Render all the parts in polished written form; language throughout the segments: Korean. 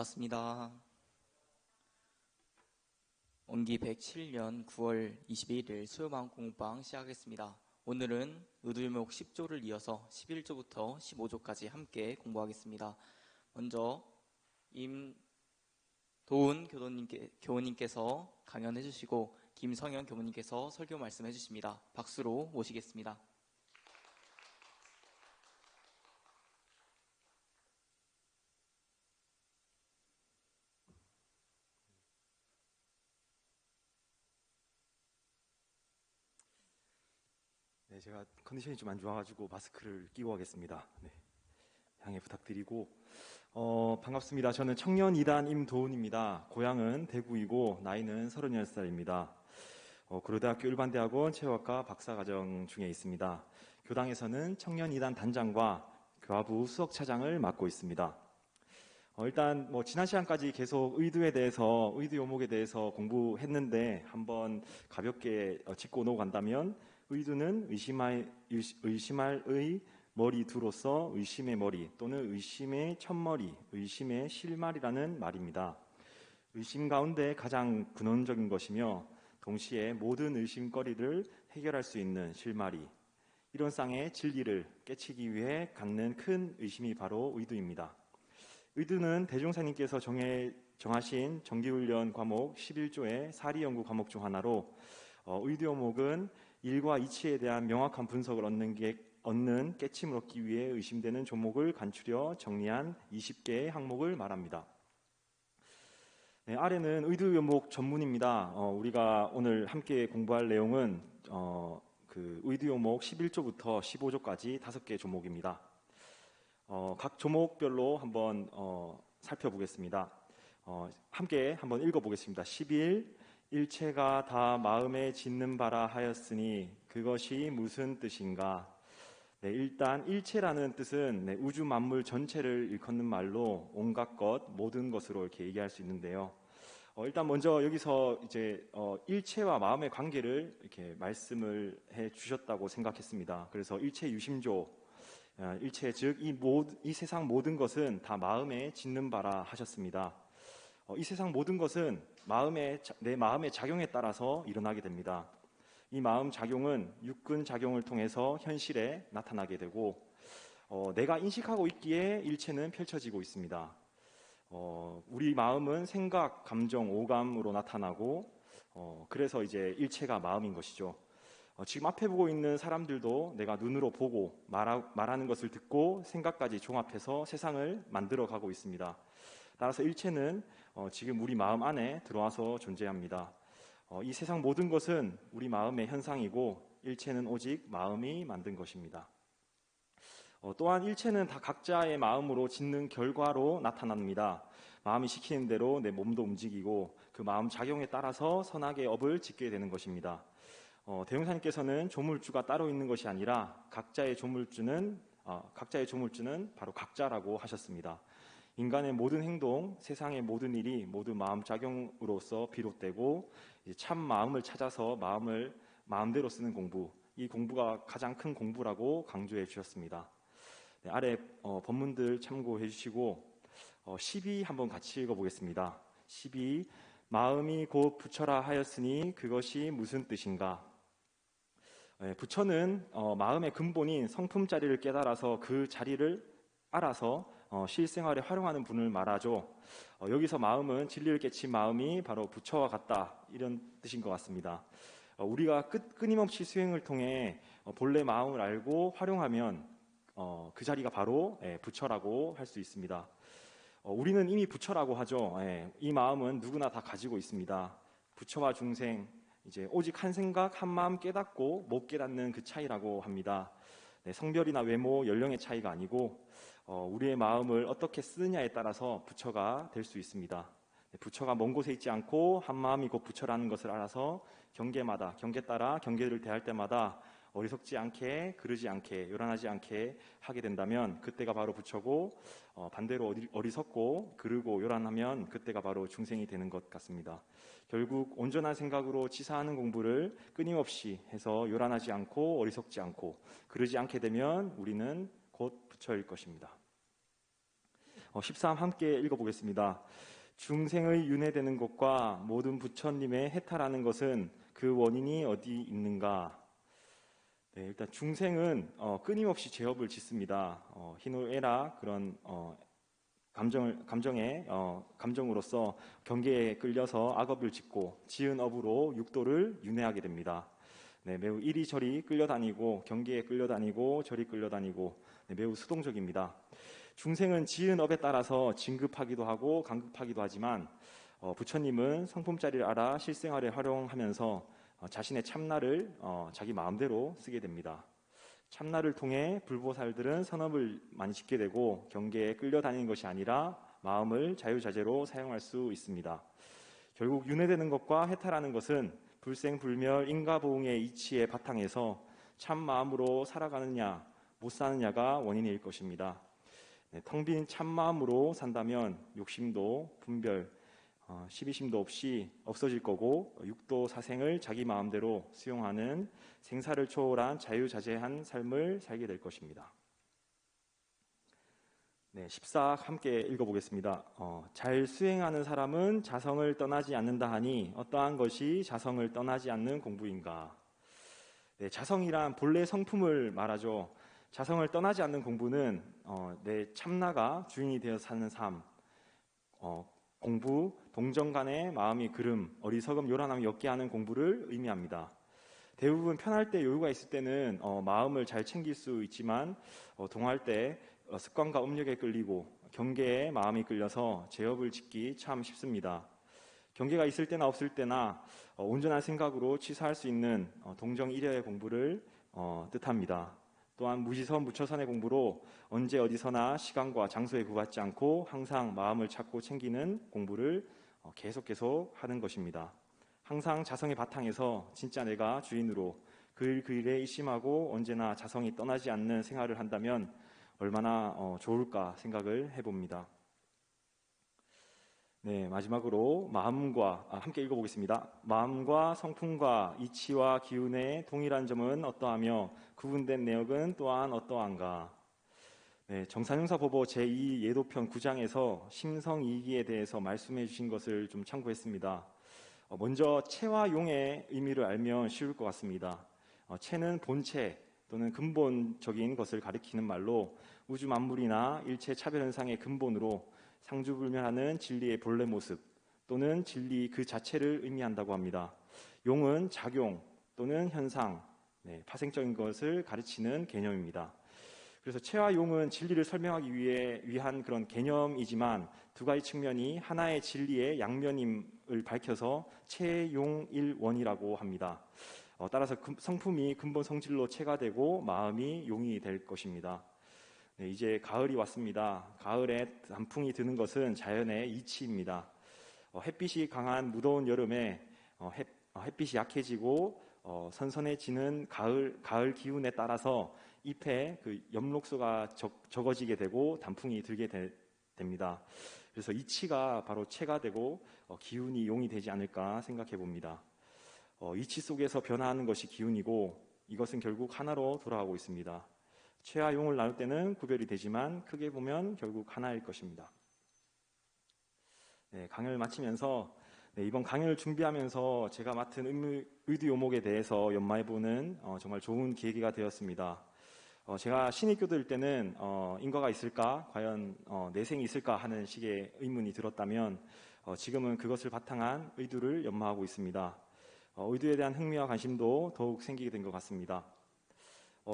반갑습니다. 원기 107년 9월 21일 수요방 공부방 시작하겠습니다. 오늘은 의도유목 10조를 이어서 11조부터 15조까지 함께 공부하겠습니다. 먼저 임도훈 교우님께서 강연해 주시고 김성현 교우님께서 설교 말씀해 주십니다. 박수로 모시겠습니다. 네, 제가 컨디션이 좀 안 좋아가지고 마스크를 끼고 하겠습니다. 네, 양해 부탁드리고 반갑습니다. 저는 청년 2단 임도훈입니다. 고향은 대구이고 나이는 36살입니다. 고려대학교 일반대학원 체육학과 박사과정 중에 있습니다. 교당에서는 청년 2단 단장과 교화부 수석차장을 맡고 있습니다. 일단 지난 시간까지 계속 의도 요목에 대해서 공부했는데 한번 가볍게 짚고 넘어간다면 의도는 의심할 의 머리 두로서 의심의 머리 또는 의심의 첫머리, 의심의 실말이라는 말입니다. 의심 가운데 가장 근원적인 것이며 동시에 모든 의심거리를 해결할 수 있는 실말이, 이런 쌍의 진리를 깨치기 위해 갖는 큰 의심이 바로 의도입니다. 의도는 대종사님께서 정하신 정기훈련 과목 11조의 사리연구 과목 중 하나로 의도 요목은 일과 이치에 대한 명확한 분석을 얻는 깨침을 얻기 위해 의심되는 조목을 간추려 정리한 20개의 항목을 말합니다. 네, 아래는 의도 요목 전문입니다. 우리가 오늘 함께 공부할 내용은 의도 요목 11조부터 15조까지 5개 조목입니다. 각 조목별로 한번 살펴보겠습니다. 함께 한번 읽어보겠습니다. 11. 일체가 다 마음에 짓는 바라 하였으니 그것이 무슨 뜻인가? 네, 일단 일체라는 뜻은 우주 만물 전체를 일컫는 말로 온갖 것, 모든 것으로 이렇게 얘기할 수 있는데요. 일단 먼저 여기서 이제 일체와 마음의 관계를 이렇게 말씀을 해 주셨다고 생각했습니다. 그래서 일체 유심조, 일체 즉 이 세상 모든 것은 다 마음에 짓는 바라 하셨습니다. 이 세상 모든 것은 내 마음의 작용에 따라서 일어나게 됩니다. 이 마음 작용은 육근 작용을 통해서 현실에 나타나게 되고 내가 인식하고 있기에 일체는 펼쳐지고 있습니다. 우리 마음은 생각, 감정, 오감으로 나타나고 그래서 이제 일체가 마음인 것이죠. 지금 앞에 보고 있는 사람들도 내가 눈으로 보고 말하는 것을 듣고 생각까지 종합해서 세상을 만들어 가고 있습니다. 따라서 일체는 지금 우리 마음 안에 들어와서 존재합니다. 이 세상 모든 것은 우리 마음의 현상이고 일체는 오직 마음이 만든 것입니다. 또한 일체는 다 각자의 마음으로 짓는 결과로 나타납니다. 마음이 시키는 대로 내 몸도 움직이고 그 마음 작용에 따라서 선악의 업을 짓게 되는 것입니다. 대용사님께서는 조물주가 따로 있는 것이 아니라 각자의 조물주는 바로 각자라고 하셨습니다. 인간의 모든 행동, 세상의 모든 일이 모두 마음작용으로서 비롯되고 참 마음을 찾아서 마음대로 쓰는 공부, 이 공부가 가장 큰 공부라고 강조해 주셨습니다. 네, 아래 본문들 참고해 주시고 12 한번 같이 읽어보겠습니다. 12. 마음이 곧 부처라 하였으니 그것이 무슨 뜻인가? 부처는 마음의 근본인 성품자리를 깨달아서 그 자리를 알아서 실생활에 활용하는 분을 말하죠. 여기서 마음은 진리를 깨친 마음이 바로 부처와 같다, 이런 뜻인 것 같습니다. 우리가 끊임없이 수행을 통해 본래 마음을 알고 활용하면 그 자리가 바로 부처라고 할 수 있습니다. 우리는 이미 부처라고 하죠. 이 마음은 누구나 다 가지고 있습니다. 부처와 중생, 이제 오직 한 생각, 한 마음 깨닫고 못 깨닫는 그 차이라고 합니다. 성별이나 외모, 연령의 차이가 아니고 우리의 마음을 어떻게 쓰느냐에 따라서 부처가 될 수 있습니다. 부처가 먼 곳에 있지 않고 한 마음이 곧 부처라는 것을 알아서 경계 따라 경계를 대할 때마다 어리석지 않게, 그르지 않게, 요란하지 않게 하게 된다면 그때가 바로 부처고, 반대로 어리석고 그르고 요란하면 그때가 바로 중생이 되는 것 같습니다. 결국 온전한 생각으로 치사하는 공부를 끊임없이 해서 요란하지 않고 어리석지 않고 그르지 않게 되면 우리는 곧 부처일 것입니다. 13 함께 읽어보겠습니다. 중생의 윤회되는 것과 모든 부처님의 해탈하는 것은 그 원인이 어디 있는가? 네, 일단 중생은 끊임없이 죄업을 짓습니다. 희노애락 그런 감정으로서 경계에 끌려서 악업을 짓고 지은 업으로 육도를 윤회하게 됩니다. 네, 매우 이리저리 끌려다니고 경계에 끌려다니고 저리 끌려다니고 네, 매우 수동적입니다. 중생은 지은 업에 따라서 진급하기도 하고 강급하기도 하지만 부처님은 성품자리를 알아 실생활에 활용하면서 자신의 참나를 자기 마음대로 쓰게 됩니다. 참나를 통해 불보살들은 선업을 많이 짓게 되고 경계에 끌려다니는 것이 아니라 마음을 자유자재로 사용할 수 있습니다. 결국 윤회되는 것과 해탈하는 것은 불생불멸 인과보응의 이치의 바탕에서 참 마음으로 살아가느냐 못 사느냐가 원인일 것입니다. 네, 텅 빈 참 마음으로 산다면 욕심도 분별, 시비심도 없이 없어질 거고 육도 사생을 자기 마음대로 수용하는 생사를 초월한 자유자재한 삶을 살게 될 것입니다. 네, 14 함께 읽어보겠습니다. 잘 수행하는 사람은 자성을 떠나지 않는다 하니 어떠한 것이 자성을 떠나지 않는 공부인가? 네, 자성이란 본래 성품을 말하죠. 자성을 떠나지 않는 공부는 내 참나가 주인이 되어 사는 삶, 공부, 동정 간의 마음이 그름, 어리석음, 요란함이 없게 하는 공부를 의미합니다. 대부분 편할 때 여유가 있을 때는 마음을 잘 챙길 수 있지만 동할 때 습관과 음력에 끌리고 경계에 마음이 끌려서 죄업을 짓기 참 쉽습니다. 경계가 있을 때나 없을 때나 온전한 생각으로 취사할 수 있는 동정일여의 공부를 뜻합니다. 또한 무지선 무처선의 공부로 언제 어디서나 시간과 장소에 구받지 않고 항상 마음을 찾고 챙기는 공부를 계속 하는 것입니다. 항상 자성의 바탕에서 진짜 내가 주인으로 그 일에 이심하고 언제나 자성이 떠나지 않는 생활을 한다면 얼마나 좋을까 생각을 해봅니다. 네, 마지막으로 마음과 함께 읽어보겠습니다. 마음과 성품과 이치와 기운의 동일한 점은 어떠하며 구분된 내역은 또한 어떠한가? 네, 정산형사법어 제2 예도편 9장에서 심성이기에 대해서 말씀해 주신 것을 좀 참고했습니다. 먼저 체와 용의 의미를 알면 쉬울 것 같습니다. 체는 본체 또는 근본적인 것을 가리키는 말로 우주 만물이나 일체 차별 현상의 근본으로 상주불멸하는 진리의 본래 모습 또는 진리 그 자체를 의미한다고 합니다. 용은 작용 또는 현상, 파생적인 것을 가르치는 개념입니다. 그래서 체와 용은 진리를 설명하기 위한 그런 개념이지만 두 가지 측면이 하나의 진리의 양면임을 밝혀서 체용일원이라고 합니다. 따라서 성품이 근본 성질로 체가 되고 마음이 용이 될 것입니다. 네, 이제 가을이 왔습니다. 가을에 단풍이 드는 것은 자연의 이치입니다. 햇빛이 강한 무더운 여름에 햇빛이 약해지고 선선해지는 가을 기운에 따라서 잎에 그 엽록소가 적어지게 되고 단풍이 들게 됩니다. 그래서 이치가 바로 체가 되고 기운이 용이 되지 않을까 생각해 봅니다. 이치 속에서 변화하는 것이 기운이고 이것은 결국 하나로 돌아가고 있습니다. 체와 용을 나눌 때는 구별이 되지만 크게 보면 결국 하나일 것입니다. 네, 강연을 마치면서 이번 강연을 준비하면서 제가 맡은 의두요목에 대해서 연마해보는 정말 좋은 계기가 되었습니다. 제가 신입교도일 때는 인과가 있을까? 과연 내생이 있을까? 하는 식의 의문이 들었다면 지금은 그것을 바탕한 의두를 연마하고 있습니다. 의두에 대한 흥미와 관심도 더욱 생기게 된 것 같습니다.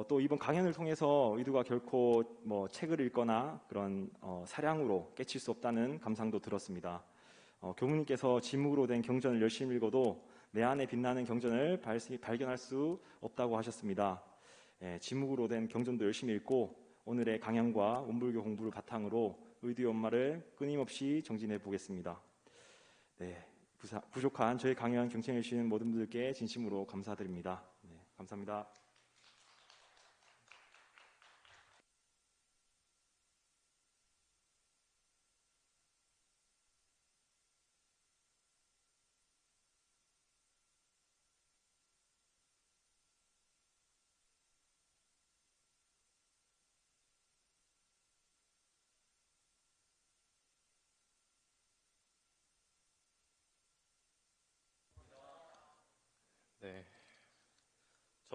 또 이번 강연을 통해서 의두가 결코 책을 읽거나 그런 사량으로 깨칠 수 없다는 감상도 들었습니다. 교무님께서 지묵으로 된 경전을 열심히 읽어도 내 안에 빛나는 경전을 발견할 수 없다고 하셨습니다. 지묵으로 된 경전도 열심히 읽고 오늘의 강연과 원불교 공부를 바탕으로 의두의 연마를 끊임없이 정진해 보겠습니다. 네, 부족한 저희 강연 경청해 주신 모든 분들께 진심으로 감사드립니다. 네, 감사합니다.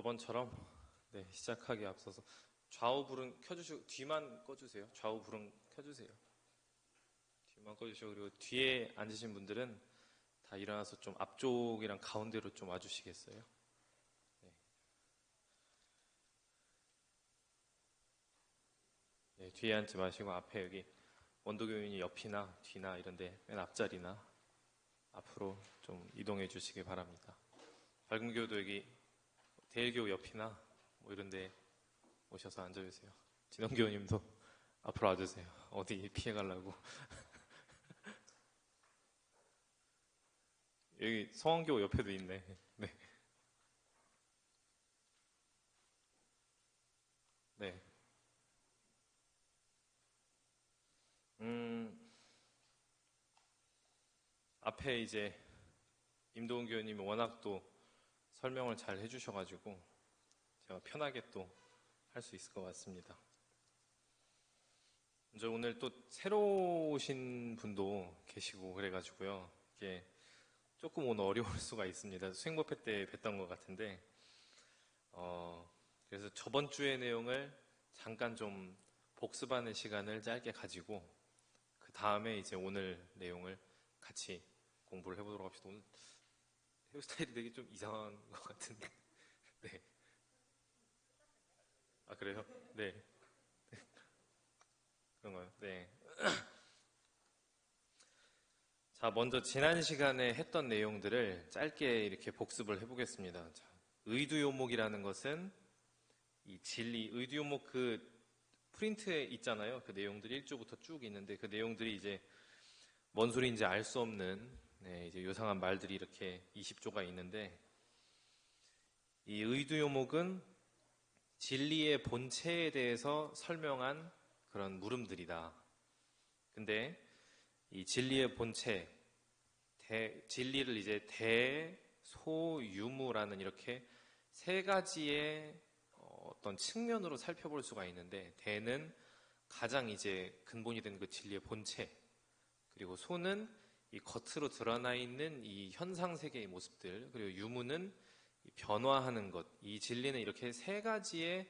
저번처럼 시작하기에 앞서서 좌우 불은 켜주시고 뒤만 꺼주세요. 좌우 불은 켜주세요. 뒤만 꺼주시고 그리고 뒤에 앉으신 분들은 다 일어나서 좀 앞쪽이랑 가운데로 좀 와주시겠어요? 네. 네, 뒤에 앉지 마시고 앞에 여기 원도교인이 옆이나 뒤나 이런데 맨 앞자리나 앞으로 좀 이동해 주시기 바랍니다. 밝은교도 여기 대일교 옆이나 뭐 이런데 오셔서 앉아주세요. 진원교우님도 앞으로 와주세요. 어디 피해가려고. 여기 성원교 옆에도 있네. 네. 네. 앞에 이제 임도훈 교우님이 워낙 또 설명을 잘 해주셔가지고 제가 편하게 또 할 수 있을 것 같습니다. 먼저 오늘 또 새로 오신 분도 계시고 그래가지고요. 이게 조금 오늘 어려울 수가 있습니다. 수행법회 때 뵀던 것 같은데 그래서 저번 주의 내용을 잠깐 좀 복습하는 시간을 짧게 가지고 그 다음에 이제 오늘 내용을 같이 공부를 해보도록 합시다. 오늘 헤어스타일이 되게 좀 이상한 것 같은데. 네. 아, 그래요? 네. 그런가요? 네. 자, 먼저 지난 시간에 했던 내용들을 짧게 이렇게 복습을 해보겠습니다. 자, 의두요목이라는 것은 이 진리, 의두요목 그 프린트에 있잖아요. 그 내용들이 1조부터 쭉 있는데 그 내용들이 이제 뭔 소리인지 알 수 없는 이제 요상한 말들이 이렇게 20조가 있는데 이 의두요목은 진리의 본체에 대해서 설명한 그런 물음들이다. 근데 이 진리의 본체, 진리를 이제 대소유무라는 이렇게 세 가지의 어떤 측면으로 살펴볼 수가 있는데 대는 가장 이제 근본이 된 그 진리의 본체, 그리고 소는 이 겉으로 드러나 있는 이 현상 세계의 모습들, 그리고 유무는 이 변화하는 것, 이 진리는 이렇게 세 가지의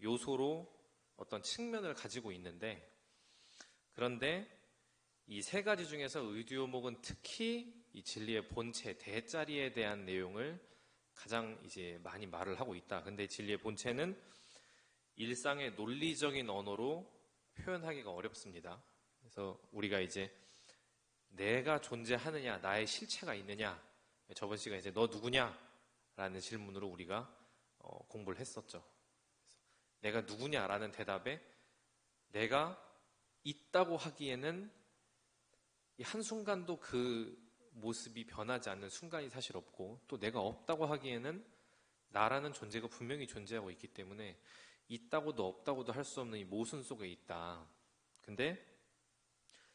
요소로 어떤 측면을 가지고 있는데 그런데 이 세 가지 중에서 의두요목은 특히 이 진리의 본체, 대자리에 대한 내용을 가장 이제 많이 말을 하고 있다. 근데 진리의 본체는 일상의 논리적인 언어로 표현하기가 어렵습니다. 그래서 우리가 이제 내가 존재하느냐, 나의 실체가 있느냐, 저번 시간에 이제 너 누구냐? 라는 질문으로 우리가 공부를 했었죠. 내가 누구냐라는 대답에 내가 있다고 하기에는 이 한순간도 그 모습이 변하지 않는 순간이 사실 없고 또 내가 없다고 하기에는 나라는 존재가 분명히 존재하고 있기 때문에 있다고도 없다고도 할 수 없는 이 모순 속에 있다. 근데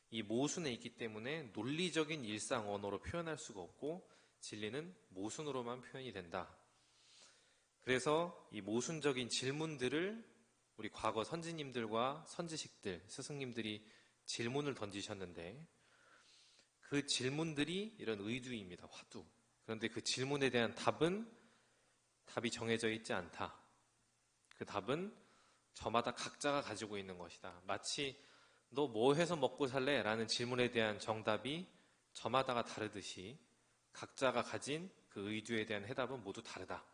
이 모순에 있기 때문에 논리적인 일상 언어로 표현할 수가 없고 진리는 모순으로만 표현이 된다. 그래서 이 모순적인 질문들을 우리 과거 선지님들과 선지식들, 스승님들이 질문을 던지셨는데 그 질문들이 이런 의두입니다. 화두. 그런데 그 질문에 대한 답이 정해져 있지 않다. 그 답은 저마다 각자가 가지고 있는 것이다. 마치 너 뭐 해서 먹고 살래? 라는 질문에 대한 정답이 저마다가 다르듯이 각자가 가진 그 의두에 대한 해답은 모두 다르다.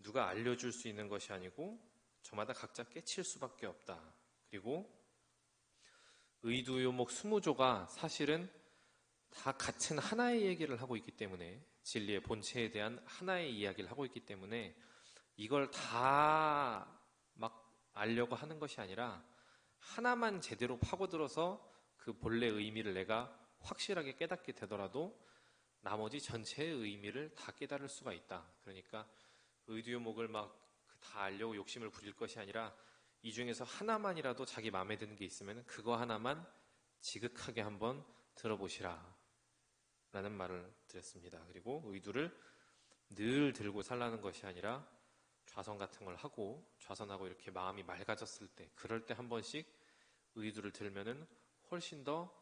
누가 알려줄 수 있는 것이 아니고 저마다 각자 깨칠 수밖에 없다. 그리고 의두요목 20조가 사실은 다 같은 하나의 얘기를 하고 있기 때문에 진리의 본체에 대한 하나의 이야기를 하고 있기 때문에 이걸 다 막 알려고 하는 것이 아니라 하나만 제대로 파고들어서 그 본래 의미를 내가 확실하게 깨닫게 되더라도 나머지 전체의 의미를 다 깨달을 수가 있다. 그러니까 의두요목을 막 다 알려고 욕심을 부릴 것이 아니라 이 중에서 하나만이라도 자기 마음에 드는 게 있으면 그거 하나만 지극하게 한번 들어보시라 라는 말을 드렸습니다. 그리고 의두를 늘 들고 살라는 것이 아니라 좌선 같은 걸 하고 좌선하고 이렇게 마음이 맑아졌을 때 그럴 때 한 번씩 의두를 들면은 훨씬 더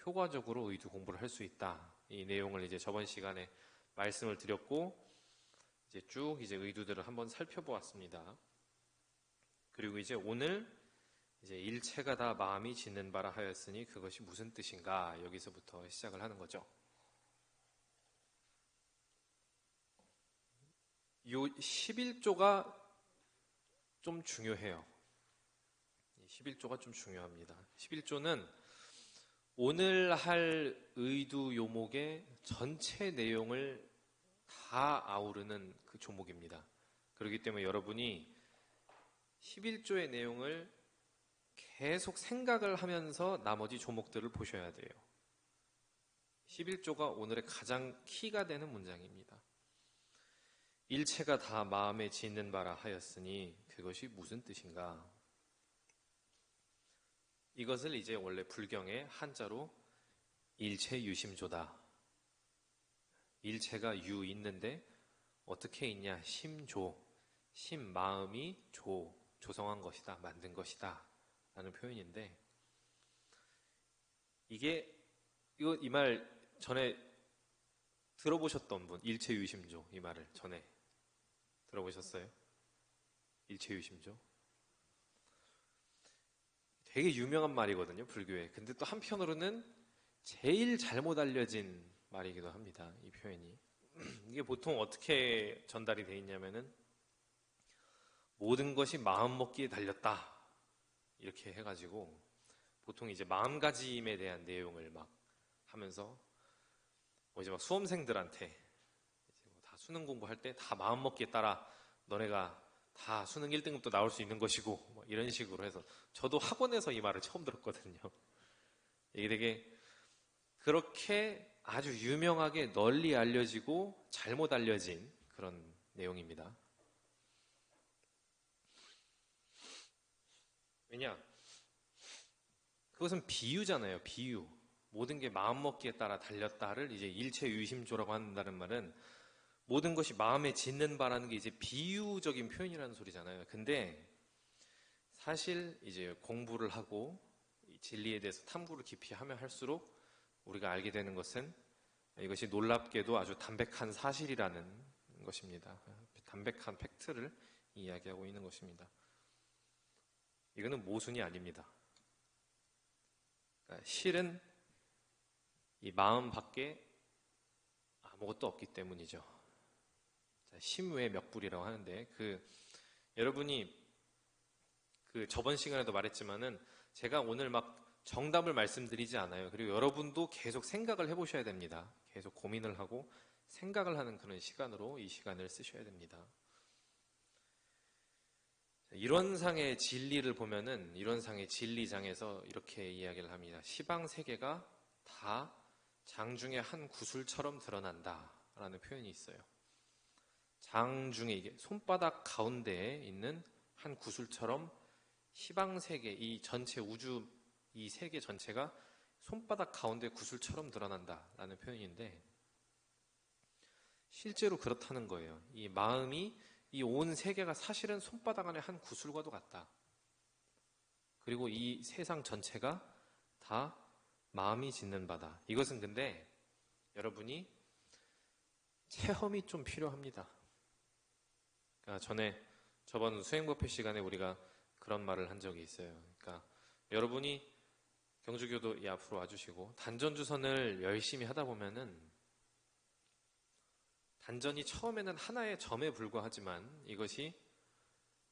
효과적으로 의두 공부를 할 수 있다. 이 내용을 이제 저번 시간에 말씀을 드렸고 이제 쭉 이제 의도들을 한번 살펴보았습니다. 그리고 이제 오늘 이제 일체가 다 마음이 짓는 바라 하였으니 그것이 무슨 뜻인가 여기서부터 시작을 하는 거죠. 요 11조가 좀 중요해요. 11조가 좀 중요합니다. 11조는 오늘 할 의두 요목의 전체 내용을 다 아우르는 그 조목입니다. 그렇기 때문에 여러분이 11조의 내용을 계속 생각을 하면서 나머지 조목들을 보셔야 돼요. 11조가 오늘의 가장 키가 되는 문장입니다. 일체가 다 마음에 짓는 바라 하였으니 그것이 무슨 뜻인가? 이것을 이제 원래 불경의 한자로 일체유심조다. 일체가 유 있는데 어떻게 있냐? 심조, 심 마음이 조성한 것이다, 만든 것이다 라는 표현인데 이 말 전에 들어보셨던 분, 일체유심조 이 말을 전에 들어보셨어요? 일체유심조 되게 유명한 말이거든요, 불교에. 근데 또 한편으로는 제일 잘못 알려진 말이기도 합니다, 이 표현이. 이게 보통 어떻게 전달이 돼 있냐면은 모든 것이 마음먹기에 달렸다 이렇게 해가지고 보통 이제 마음가짐에 대한 내용을 막 하면서 이제 막 수험생들한테 이제 다 수능 공부할 때 다 마음먹기에 따라 너네가 다 수능 1등급도 나올 수 있는 것이고 뭐 이런 식으로 해서 저도 학원에서 이 말을 처음 들었거든요. 이게 되게 그렇게 아주 유명하게 널리 알려지고 잘못 알려진 그런 내용입니다. 왜냐? 그것은 비유잖아요. 비유. 모든 게 마음먹기에 따라 달렸다를 이제 일체유심조라고 한다는 말은 모든 것이 마음에 짓는 바라는 게 이제 비유적인 표현이라는 소리잖아요. 근데 사실 이제 공부를 하고 이 진리에 대해서 탐구를 깊이 하면 할수록 우리가 알게 되는 것은 이것이 놀랍게도 아주 담백한 사실이라는 것입니다. 담백한 팩트를 이야기하고 있는 것입니다. 이거는 모순이 아닙니다. 그러니까 실은 이 마음 밖에 아무것도 없기 때문이죠. 심외 멱불이라고 하는데 여러분이 저번 시간에도 말했지만은 제가 오늘 막 정답을 말씀드리지 않아요. 그리고 여러분도 계속 생각을 해보셔야 됩니다. 계속 고민을 하고 생각을 하는 그런 시간으로 이 시간을 쓰셔야 됩니다. 이론상의 진리를 보면은 이론상의 진리장에서 이렇게 이야기를 합니다. 시방 세계가 다 장중의 한 구슬처럼 드러난다라는 표현이 있어요. 장중에 이게 손바닥 가운데에 있는 한 구슬처럼 시방 세계, 이 전체 우주, 이 세계 전체가 손바닥 가운데 구슬처럼 드러난다라는 표현인데 실제로 그렇다는 거예요. 이 마음이 이 온 세계가 사실은 손바닥 안에 한 구슬과도 같다. 그리고 이 세상 전체가 다 마음이 짓는 바다. 이것은 근데 여러분이 체험이 좀 필요합니다. 그러니까 저번 수행법회 시간에 우리가 그런 말을 한 적이 있어요. 그러니까 여러분이 경주교도 앞으로 와주시고 단전주선을 열심히 하다 보면은 단전이 처음에는 하나의 점에 불과하지만 이것이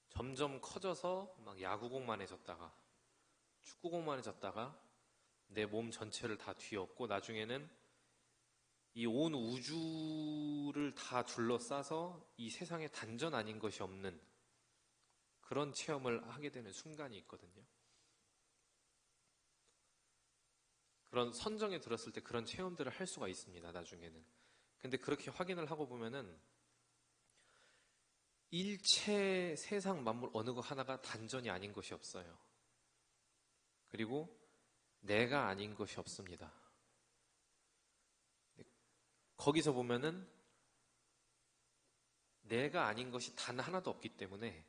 점점 커져서 막 야구공만해졌다가 축구공만해졌다가 내 몸 전체를 다 뒤엎고 나중에는 이 온 우주를 다 둘러싸서 이 세상에 단전 아닌 것이 없는 그런 체험을 하게 되는 순간이 있거든요. 그런 선정에 들었을 때 그런 체험들을 할 수가 있습니다. 나중에는. 근데 그렇게 확인을 하고 보면은 일체 세상 만물 어느 것 하나가 단전이 아닌 것이 없어요. 그리고 내가 아닌 것이 없습니다. 거기서 보면은 내가 아닌 것이 단 하나도 없기 때문에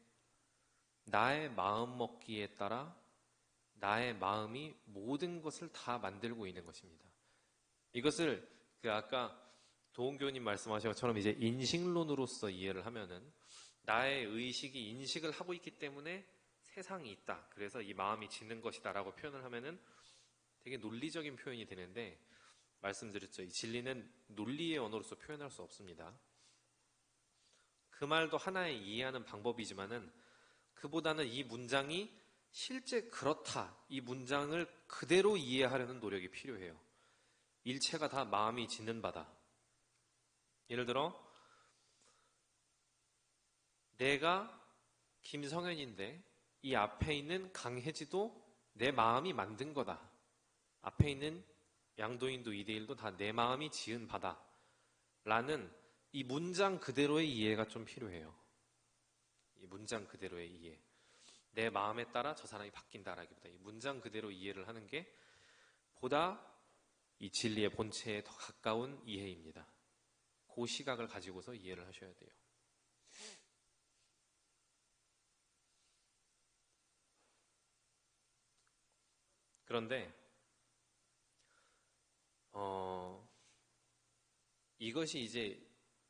나의 마음 먹기에 따라 나의 마음이 모든 것을 다 만들고 있는 것입니다. 이것을 아까 도은교님 말씀하신 것처럼 이제 인식론으로서 이해를 하면은 나의 의식이 인식을 하고 있기 때문에 세상이 있다. 그래서 이 마음이 짓는 것이다라고 표현을 하면은 되게 논리적인 표현이 되는데 말씀드렸죠. 이 진리는 논리의 언어로서 표현할 수 없습니다. 그 말도 하나의 이해하는 방법이지만은 그보다는 이 문장이 실제 그렇다. 이 문장을 그대로 이해하려는 노력이 필요해요. 일체가 다 마음이 짓는 바다. 예를 들어 내가 김성현인데 이 앞에 있는 강혜지도 내 마음이 만든 거다. 앞에 있는 양도인도 이대일도 다 내 마음이 지은 바다. 라는 이 문장 그대로의 이해가 좀 필요해요. 이 문장 그대로의 이해. 내 마음에 따라 저 사람이 바뀐다라기보다 이 문장 그대로 이해를 하는 게 보다 이 진리의 본체에 더 가까운 이해입니다. 그 시각을 가지고서 이해를 하셔야 돼요. 그런데 이것이 이제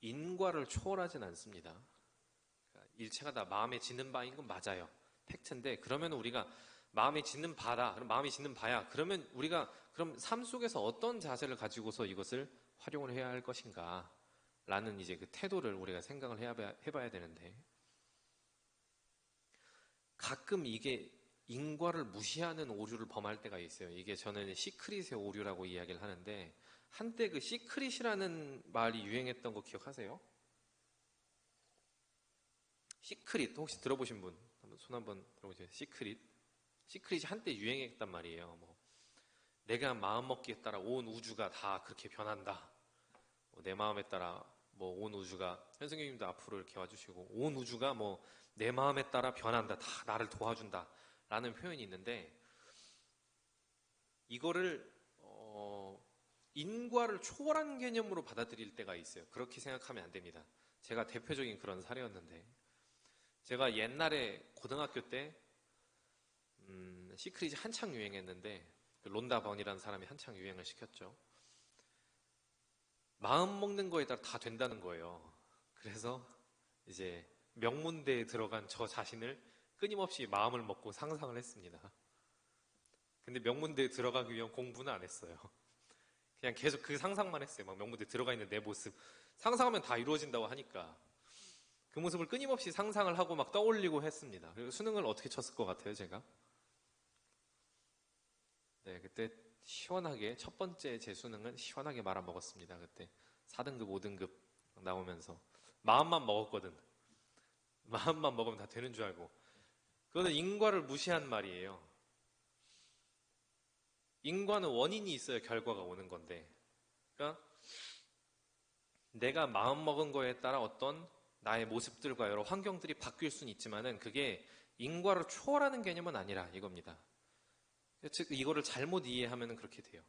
인과를 초월하진 않습니다. 그러니까 일체가 다 마음에 짓는 바인 건 맞아요. 팩트인데 그러면 우리가 마음에 짓는 바다, 그럼 마음이 짓는 바야. 그러면 우리가 그럼 삶 속에서 어떤 자세를 가지고서 이것을 활용을 해야 할 것인가? 라는 이제 그 태도를 우리가 생각을 해봐야 되는데 가끔 이게 인과를 무시하는 오류를 범할 때가 있어요. 이게 저는 시크릿의 오류라고 이야기를 하는데 한때 그 시크릿이라는 말이 유행했던 거 기억하세요? 시크릿 혹시 들어보신 분? 손 한번 들어보세요. 시크릿이 한때 유행했단 말이에요. 뭐 내가 마음먹기에 따라 온 우주가 다 그렇게 변한다. 내 마음에 따라 뭐 온 우주가 현승님도 앞으로 이렇게 와주시고 온 우주가 뭐 내 마음에 따라 변한다. 다 나를 도와준다. 라는 표현이 있는데 이거를 인과를 초월한 개념으로 받아들일 때가 있어요. 그렇게 생각하면 안 됩니다. 제가 대표적인 그런 사례였는데 제가 옛날에 고등학교 때 시크릿이 한창 유행했는데 그 론다 번이라는 사람이 한창 유행을 시켰죠. 마음 먹는 거에 따라 다 된다는 거예요. 그래서 이제 명문대에 들어간 저 자신을 끊임없이 마음을 먹고 상상을 했습니다. 근데 명문대에 들어가기 위한 공부는 안 했어요. 그냥 계속 그 상상만 했어요. 막 명문대에 들어가 있는 내 모습. 상상하면 다 이루어진다고 하니까. 그 모습을 끊임없이 상상을 하고 막 떠올리고 했습니다. 그리고 수능을 어떻게 쳤을 것 같아요, 제가? 네, 그때 시원하게, 첫 번째 제 수능은 시원하게 말아먹었습니다. 그때 4등급, 5등급 나오면서. 마음만 먹었거든. 마음만 먹으면 다 되는 줄 알고. 그거는 인과를 무시한 말이에요. 인과는 원인이 있어야 결과가 오는 건데. 그러니까 내가 마음 먹은 거에 따라 어떤 나의 모습들과 여러 환경들이 바뀔 수는 있지만은 그게 인과를 초월하는 개념은 아니라 이겁니다. 즉 이거를 잘못 이해하면 그렇게 돼요.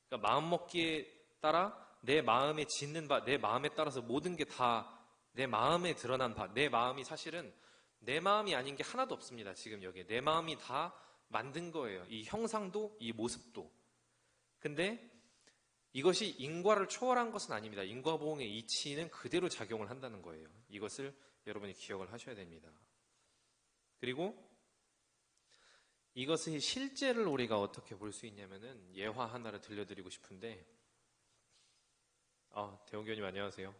그러니까 마음 먹기에 따라 내 마음에 짓는 바, 내 마음에 따라서 모든 게 다 내 마음에 드러난 바, 내 마음이 사실은 내 마음이 아닌 게 하나도 없습니다. 지금 여기에 내 마음이 다 만든 거예요. 이 형상도 이 모습도. 근데 이것이 인과를 초월한 것은 아닙니다. 인과보응의 이치는 그대로 작용을 한다는 거예요. 이것을 여러분이 기억을 하셔야 됩니다. 그리고 이것의 실제를 우리가 어떻게 볼 수 있냐면은 예화 하나를 들려드리고 싶은데, 대원교님 안녕하세요.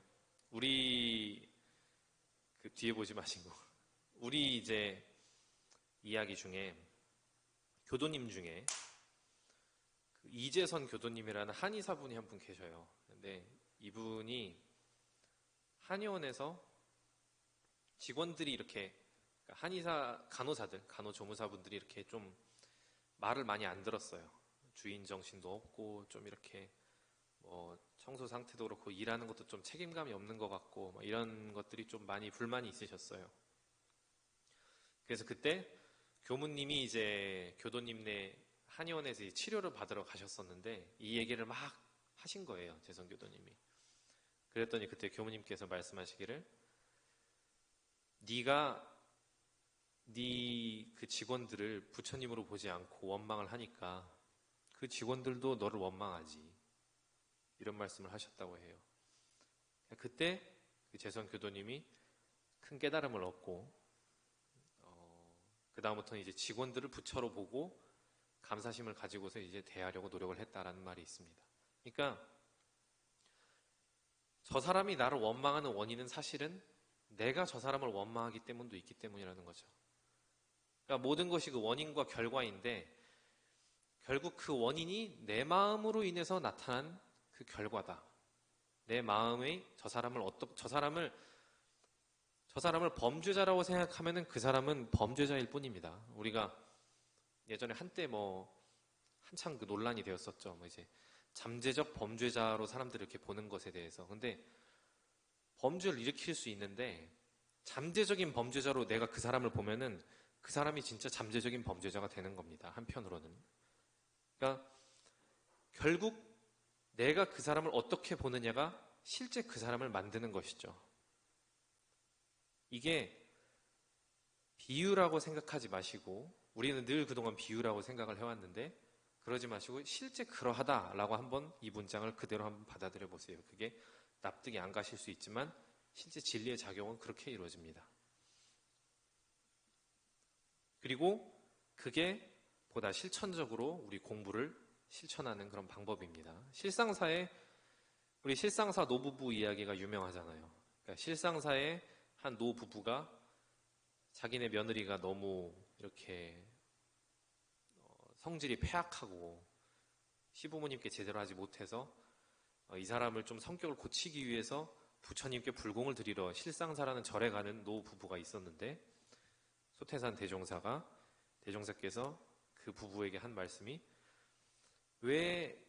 우리 그 뒤에 보지 마시고 우리 이제 이야기 중에 교도님 중에 그 이재선 교도님이라는 한의사분이 한 분 계셔요. 근데 이분이 한의원에서 직원들이 이렇게 한의사 간호사들, 간호조무사분들이 이렇게 좀 말을 많이 안 들었어요. 주인 정신도 없고 좀 이렇게 뭐 청소 상태도 그렇고 일하는 것도 좀 책임감이 없는 것 같고 뭐 이런 것들이 좀 많이 불만이 있으셨어요. 그래서 그때 교무님이 이제 교도님네 한의원에서 치료를 받으러 가셨었는데 이 얘기를 막 하신 거예요. 재선 교도님이. 그랬더니 그때 교무님께서 말씀하시기를 네가 네 그 직원들을 부처님으로 보지 않고 원망을 하니까 그 직원들도 너를 원망하지. 이런 말씀을 하셨다고 해요. 그때 그 재선 교도님이 큰 깨달음을 얻고 그 다음부터는 이제 직원들을 부처로 보고 감사심을 가지고서 이제 대하려고 노력을 했다라는 말이 있습니다. 그러니까 저 사람이 나를 원망하는 원인은 사실은 내가 저 사람을 원망하기 때문도 있기 때문이라는 거죠. 그러니까 모든 것이 그 원인과 결과인데 결국 그 원인이 내 마음으로 인해서 나타난 그 결과다. 내 마음의 저 사람을 범죄자라고 생각하면은 그 사람은 범죄자일 뿐입니다. 우리가 예전에 한때 한창 그 논란이 되었었죠. 이제 잠재적 범죄자로 사람들을 이렇게 보는 것에 대해서. 근데 범죄를 일으킬 수 있는데 잠재적인 범죄자로 내가 그 사람을 보면은 그 사람이 진짜 잠재적인 범죄자가 되는 겁니다. 한편으로는. 그러니까 결국 내가 그 사람을 어떻게 보느냐가 실제 그 사람을 만드는 것이죠. 이게 비유라고 생각하지 마시고 우리는 늘 그동안 비유라고 생각을 해왔는데 그러지 마시고 실제 그러하다라고 한번 이 문장을 그대로 한번 받아들여 보세요. 그게 납득이 안 가실 수 있지만 실제 진리의 작용은 그렇게 이루어집니다. 그리고 그게 보다 실천적으로 우리 공부를 실천하는 그런 방법입니다. 우리 실상사 노부부 이야기가 유명하잖아요. 그러니까 실상사의 한 노부부가 자기네 며느리가 너무 이렇게 성질이 폐악하고 시부모님께 제대로 하지 못해서 이 사람을 좀 성격을 고치기 위해서 부처님께 불공을 드리러 실상사라는 절에 가는 노부부가 있었는데 소태산 대종사께서 그 부부에게 한 말씀이 왜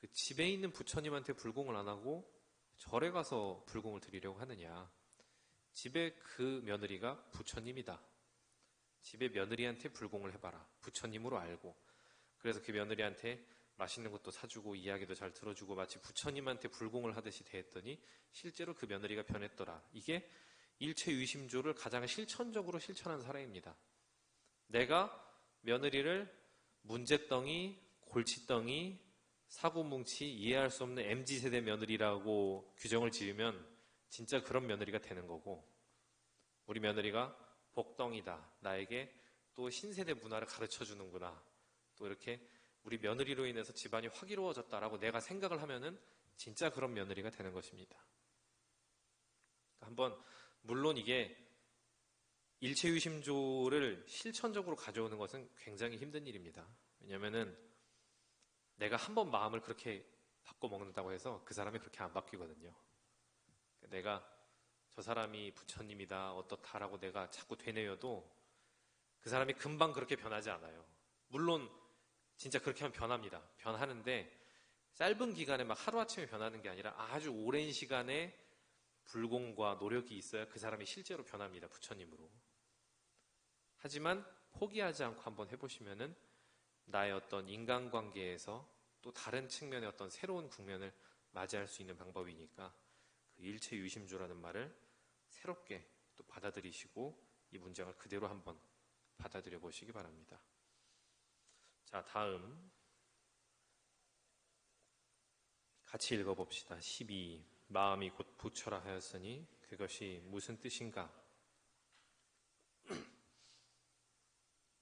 그 집에 있는 부처님한테 불공을 안 하고 절에 가서 불공을 드리려고 하느냐. 집에 그 며느리가 부처님이다. 집에 며느리한테 불공을 해봐라. 부처님으로 알고. 그래서 그 며느리한테 맛있는 것도 사주고 이야기도 잘 들어주고 마치 부처님한테 불공을 하듯이 대했더니 실제로 그 며느리가 변했더라. 이게 일체유심조를 가장 실천적으로 실천한 사례입니다. 내가 며느리를 문제덩이, 골칫덩이, 사고뭉치, 이해할 수 없는 MZ세대 며느리라고 규정을 지으면 진짜 그런 며느리가 되는 거고 우리 며느리가 복덩이다. 나에게 또 신세대 문화를 가르쳐주는구나. 또 이렇게 우리 며느리로 인해서 집안이 화기로워졌다라고 내가 생각을 하면은 진짜 그런 며느리가 되는 것입니다. 한번 물론 이게 일체유심조를 실천적으로 가져오는 것은 굉장히 힘든 일입니다. 왜냐면은 내가 한번 마음을 그렇게 바꿔먹는다고 해서 그 사람이 그렇게 안 바뀌거든요. 내가 저 사람이 부처님이다 어떻다라고 내가 자꾸 되뇌어도 그 사람이 금방 그렇게 변하지 않아요. 물론 진짜 그렇게 하면 변합니다. 변하는데 짧은 기간에 막 하루아침에 변하는 게 아니라 아주 오랜 시간에 불공과 노력이 있어야 그 사람이 실제로 변합니다. 부처님으로. 하지만 포기하지 않고 한번 해보시면은 나의 어떤 인간관계에서 또 다른 측면의 어떤 새로운 국면을 맞이할 수 있는 방법이니까 그 일체유심조라는 말을 새롭게 또 받아들이시고 이 문장을 그대로 한번 받아들여 보시기 바랍니다. 자, 다음 같이 읽어봅시다. 12. 마음이 곧 부처라 하였으니 그것이 무슨 뜻인가?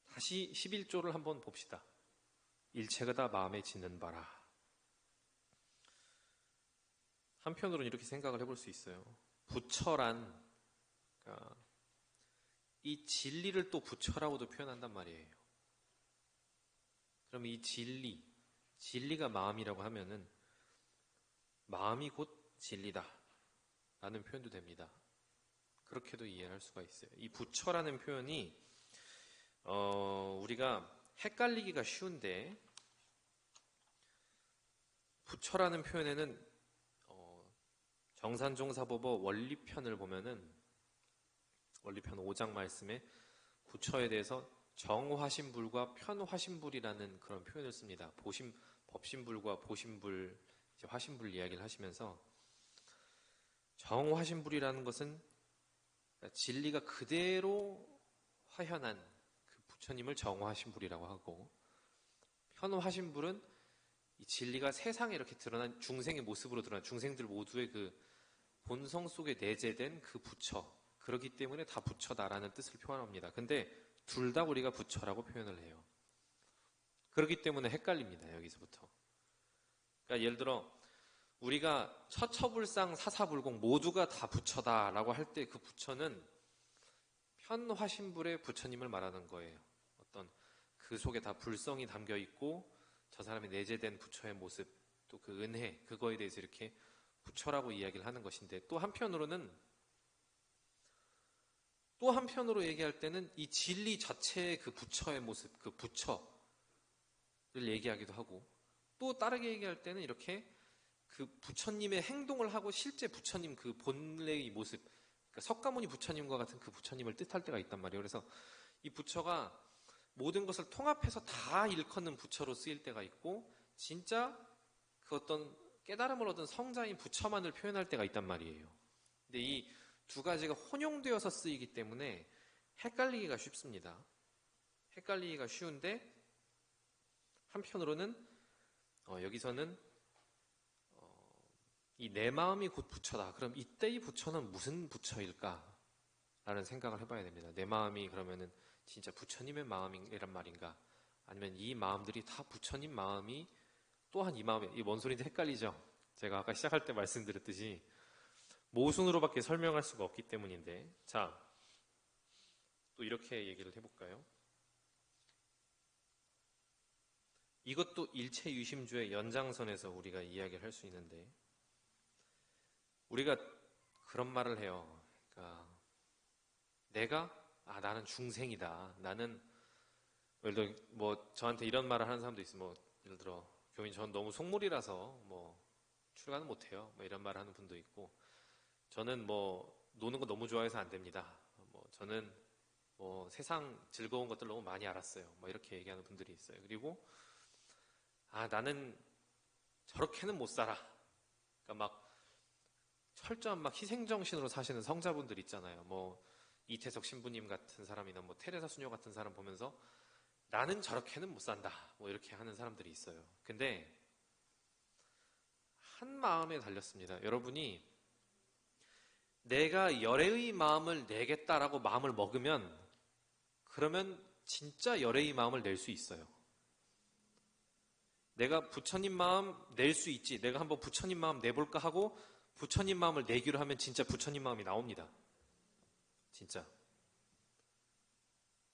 다시 11조를 한번 봅시다. 일체가 다 마음에 짓는 바라. 한편으로는 이렇게 생각을 해볼 수 있어요. 부처란 그러니까 이 진리를 또 부처라고도 표현한단 말이에요. 그럼 이 진리가 마음이라고 하면은 마음이 곧 진리다 라는 표현도 됩니다. 그렇게도 이해할 수가 있어요. 이 부처라는 표현이 우리가 헷갈리기가 쉬운데 부처라는 표현에는 정산종사법어 원리편을 보면은 원리편 5장 말씀에 부처에 대해서 정화신불과 편화신불이라는 그런 표현을 씁니다. 법신불과 보신불, 이제 화신불 이야기를 하시면서 정화신불이라는 것은 진리가 그대로 화현한 그 부처님을 정화신불이라고 하고 편화신불은 이 진리가 세상에 이렇게 드러난 중생의 모습으로 드러난 중생들 모두의 그 본성 속에 내재된 그 부처, 그렇기 때문에 다 부처다라는 뜻을 표현합니다. 근데 둘 다 우리가 부처라고 표현을 해요. 그렇기 때문에 헷갈립니다. 여기서부터. 그러니까 예를 들어 우리가 처처불상 사사불공 모두가 다 부처다라고 할 때 그 부처는 편화신불의 부처님을 말하는 거예요. 어떤 그 속에 다 불성이 담겨 있고 저 사람의 내재된 부처의 모습, 또 그 은혜, 그거에 대해서 이렇게 부처라고 이야기를 하는 것인데, 또 한편으로 얘기할 때는 이 진리 자체의 그 부처의 모습, 그 부처를 얘기하기도 하고, 또 다르게 얘기할 때는 이렇게 그 부처님의 행동을 하고 실제 부처님 그 본래의 모습, 그러니까 석가모니 부처님과 같은 그 부처님을 뜻할 때가 있단 말이에요. 그래서 이 부처가 모든 것을 통합해서 다 일컫는 부처로 쓰일 때가 있고, 진짜 그 어떤 깨달음을 얻은 성자인 부처만을 표현할 때가 있단 말이에요. 근데 이 두 가지가 혼용되어서 쓰이기 때문에 헷갈리기가 쉽습니다. 헷갈리기가 쉬운데, 한편으로는 여기서는 이 내 마음이 곧 부처다. 그럼 이때 이 부처는 무슨 부처일까? 라는 생각을 해봐야 됩니다. 내 마음이 그러면은 진짜 부처님의 마음이란 말인가? 아니면 이 마음들이 다 부처님 마음이 또한 이 마음이, 이 뭔 소리인지 헷갈리죠? 제가 아까 시작할 때 말씀드렸듯이 모순으로밖에 설명할 수가 없기 때문인데, 자, 또 이렇게 얘기를 해볼까요? 이것도 일체유심주의 연장선에서 우리가 이야기를 할 수 있는데, 우리가 그런 말을 해요. 그러니까 나는 중생이다. 나는 예를 들어 뭐 저한테 이런 말을 하는 사람도 있어요. 뭐 예를 들어 교민 전 너무 속물이라서 뭐 출가는 못해요. 뭐 이런 말을 하는 분도 있고, 저는 뭐 노는 거 너무 좋아해서 안 됩니다. 뭐 저는 뭐 세상 즐거운 것들 너무 많이 알았어요. 뭐 이렇게 얘기하는 분들이 있어요. 그리고 나는 저렇게는 못 살아. 그러니까 막 철저한 막 희생정신으로 사시는 성자분들 있잖아요. 뭐 이태석 신부님 같은 사람이나 뭐 테레사 수녀 같은 사람 보면서 나는 저렇게는 못 산다. 뭐 이렇게 하는 사람들이 있어요. 근데 한 마음에 달렸습니다. 여러분이 내가 열애의 마음을 내겠다라고 마음을 먹으면, 그러면 진짜 열애의 마음을 낼 수 있어요. 내가 부처님 마음 낼 수 있지. 내가 한번 부처님 마음 내볼까 하고 부처님 마음을 내기로 하면 진짜 부처님 마음이 나옵니다. 진짜.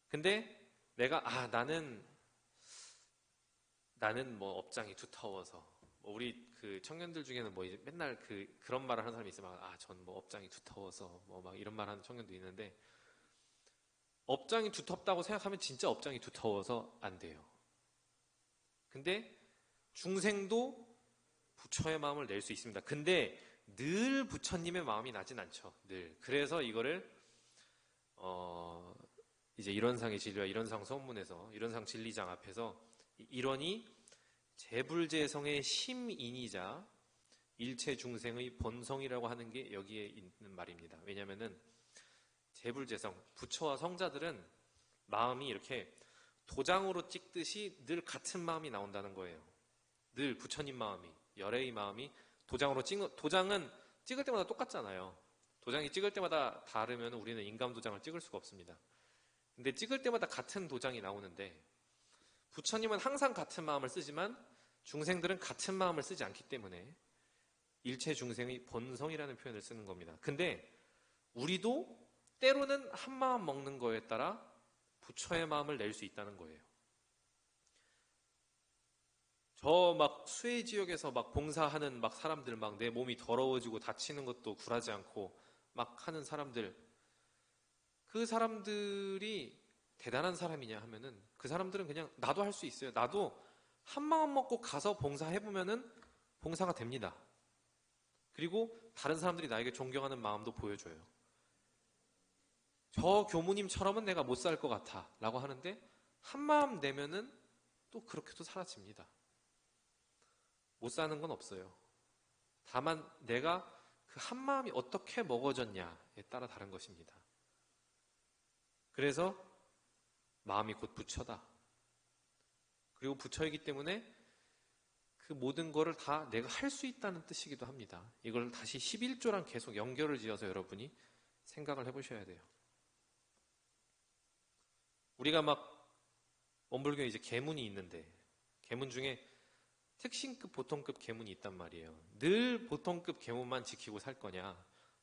근데 내가 나는 뭐 업장이 두터워서, 뭐 우리 그 청년들 중에는 뭐 이제 맨날 그런 말을 하는 사람이 있어요. 전 뭐 업장이 두터워서 뭐 막 이런 말 하는 청년도 있는데, 업장이 두텁다고 생각하면 진짜 업장이 두터워서 안 돼요. 근데 중생도 부처의 마음을 낼 수 있습니다. 근데 늘 부처님의 마음이 나진 않죠. 늘. 그래서 이거를 이제 일원상의 진리와 일원상 소문에서 일원상 진리장 앞에서 일원이 재불재성의 심인이자 일체 중생의 본성이라고 하는 게 여기에 있는 말입니다. 왜냐하면은 재불재성, 부처와 성자들은 마음이 이렇게 도장으로 찍듯이 늘 같은 마음이 나온다는 거예요. 늘 부처님 마음이, 열애의 마음이 도장으로 도장은 찍을 때마다 똑같잖아요. 도장이 찍을 때마다 다르면 우리는 인감 도장을 찍을 수가 없습니다. 근데 찍을 때마다 같은 도장이 나오는데, 부처님은 항상 같은 마음을 쓰지만 중생들은 같은 마음을 쓰지 않기 때문에 일체 중생의 본성이라는 표현을 쓰는 겁니다. 근데 우리도 때로는 한 마음 먹는 거에 따라 부처의 마음을 낼 수 있다는 거예요. 저 막 수해 지역에서 막 봉사하는 막 사람들, 막 내 몸이 더러워지고 다치는 것도 굴하지 않고 막 하는 사람들, 그 사람들이 대단한 사람이냐 하면은 그 사람들은 그냥 나도 할 수 있어요. 나도 한 마음 먹고 가서 봉사해보면은 봉사가 됩니다. 그리고 다른 사람들이 나에게 존경하는 마음도 보여줘요. 저 교무님처럼은 내가 못 살 것 같아 라고 하는데 한 마음 내면은 또 그렇게도 사라집니다. 못 사는 건 없어요. 다만 내가 그 한 마음이 어떻게 먹어졌냐에 따라 다른 것입니다. 그래서 마음이 곧 부처다. 그리고 부처이기 때문에 그 모든 거를 다 내가 할 수 있다는 뜻이기도 합니다. 이걸 다시 11조랑 계속 연결을 지어서 여러분이 생각을 해보셔야 돼요. 우리가 막 원불교에 이제 계문이 있는데 계문 중에 특신급, 보통급 계문이 있단 말이에요. 늘 보통급 계문만 지키고 살 거냐?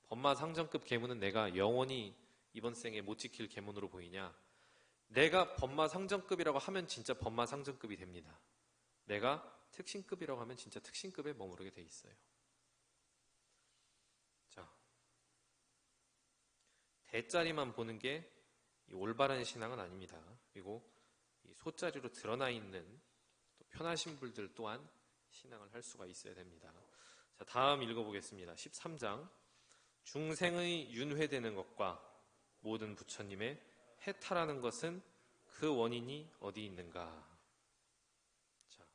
법마상정급 계문은 내가 영원히 이번 생에 못 지킬 계문으로 보이냐? 내가 법마상정급이라고 하면 진짜 법마상정급이 됩니다. 내가 특신급이라고 하면 진짜 특신급에 머무르게 돼 있어요. 자, 대자리만 보는 게 올바른 신앙은 아닙니다. 그리고 이 소자리로 드러나 있는 또 편하신 분들 또한 신앙을 할 수가 있어야 됩니다. 자, 다음 읽어보겠습니다. 13장. 중생의 윤회되는 것과 모든 부처님의 해탈하는 것은 그 원인이 어디 있는가? 자,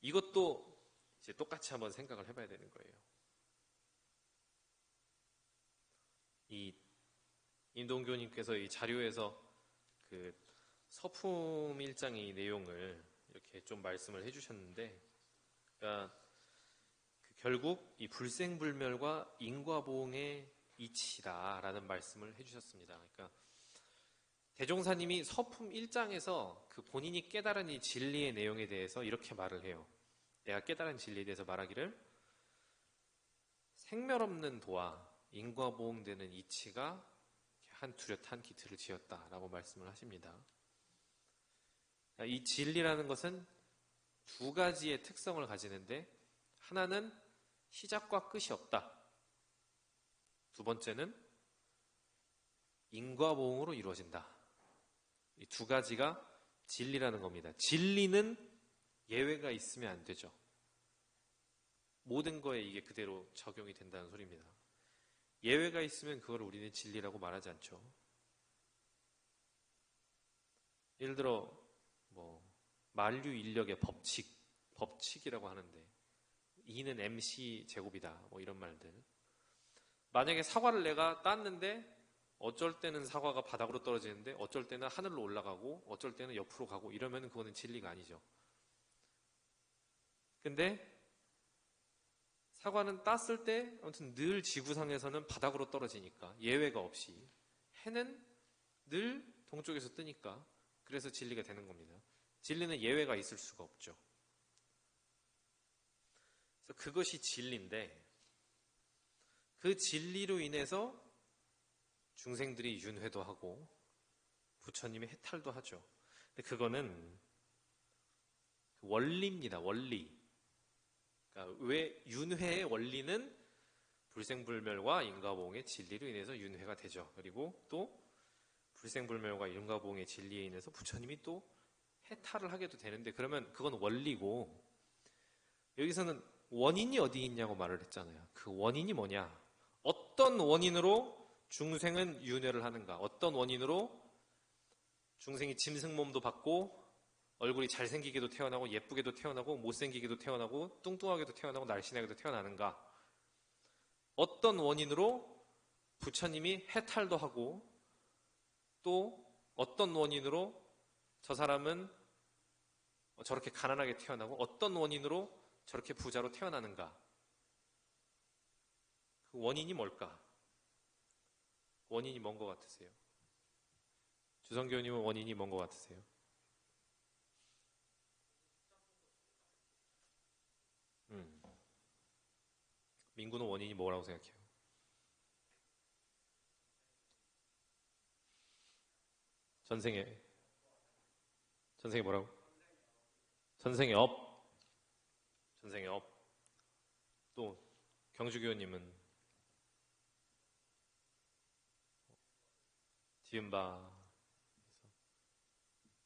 이것도 이제 똑같이 한번 생각을 해봐야 되는 거예요. 이 임동교님께서 이 자료에서 그 서품 1장의 내용을 이렇게 좀 말씀을 해주셨는데, 그러니까 결국 이 불생불멸과 인과보응의 이치다라는 말씀을 해주셨습니다. 그러니까 대종사님이 서품 1장에서 그 본인이 깨달은 이 진리의 내용에 대해서 이렇게 말을 해요. 내가 깨달은 진리에 대해서 말하기를 생멸 없는 도와 인과보응되는 이치가 한 뚜렷한 기틀을 지었다라고 말씀을 하십니다. 이 진리라는 것은 두 가지의 특성을 가지는데, 하나는 시작과 끝이 없다. 두 번째는 인과보응으로 이루어진다. 이 두 가지가 진리라는 겁니다. 진리는 예외가 있으면 안 되죠. 모든 거에 이게 그대로 적용이 된다는 소리입니다. 예외가 있으면 그걸 우리는 진리라고 말하지 않죠. 예를 들어 만류인력의 법칙이라고 하는데 2는 MC 제곱이다 이런 말들. 만약에 사과를 내가 땄는데 어쩔 때는 사과가 바닥으로 떨어지는데 어쩔 때는 하늘로 올라가고 어쩔 때는 옆으로 가고 이러면 그거는 진리가 아니죠. 근데 사과는 땄을 때 아무튼 늘 지구상에서는 바닥으로 떨어지니까 예외가 없이, 해는 늘 동쪽에서 뜨니까 그래서 진리가 되는 겁니다. 진리는 예외가 있을 수가 없죠. 그래서 그것이 진리인데, 그 진리로 인해서 중생들이 윤회도 하고 부처님이 해탈도 하죠. 근데 그거는 원리입니다. 원리. 그러니까 왜 윤회의 원리는 불생불멸과 인과보응의 진리로 인해서 윤회가 되죠. 그리고 또 불생불멸과 인과보응의 진리에 인해서 부처님이 또 해탈을 하게도 되는데, 그러면 그건 원리고, 여기서는 원인이 어디 있냐고 말을 했잖아요. 그 원인이 뭐냐? 어떤 원인으로 중생은 윤회를 하는가? 어떤 원인으로 중생이 짐승몸도 받고 얼굴이 잘생기게도 태어나고 예쁘게도 태어나고 못생기게도 태어나고 뚱뚱하게도 태어나고 날씬하게도 태어나는가? 어떤 원인으로 부처님이 해탈도 하고 또 어떤 원인으로 저 사람은 저렇게 가난하게 태어나고 어떤 원인으로 저렇게 부자로 태어나는가? 그 원인이 뭘까? 원인이 뭔 것 같으세요? 주성교님은 원인이 뭔 것 같으세요? 민구는 원인이 뭐라고 생각해요? 전생에 뭐라고? 전생의 업. 전생의 업. 또 경주교님은 지은 바.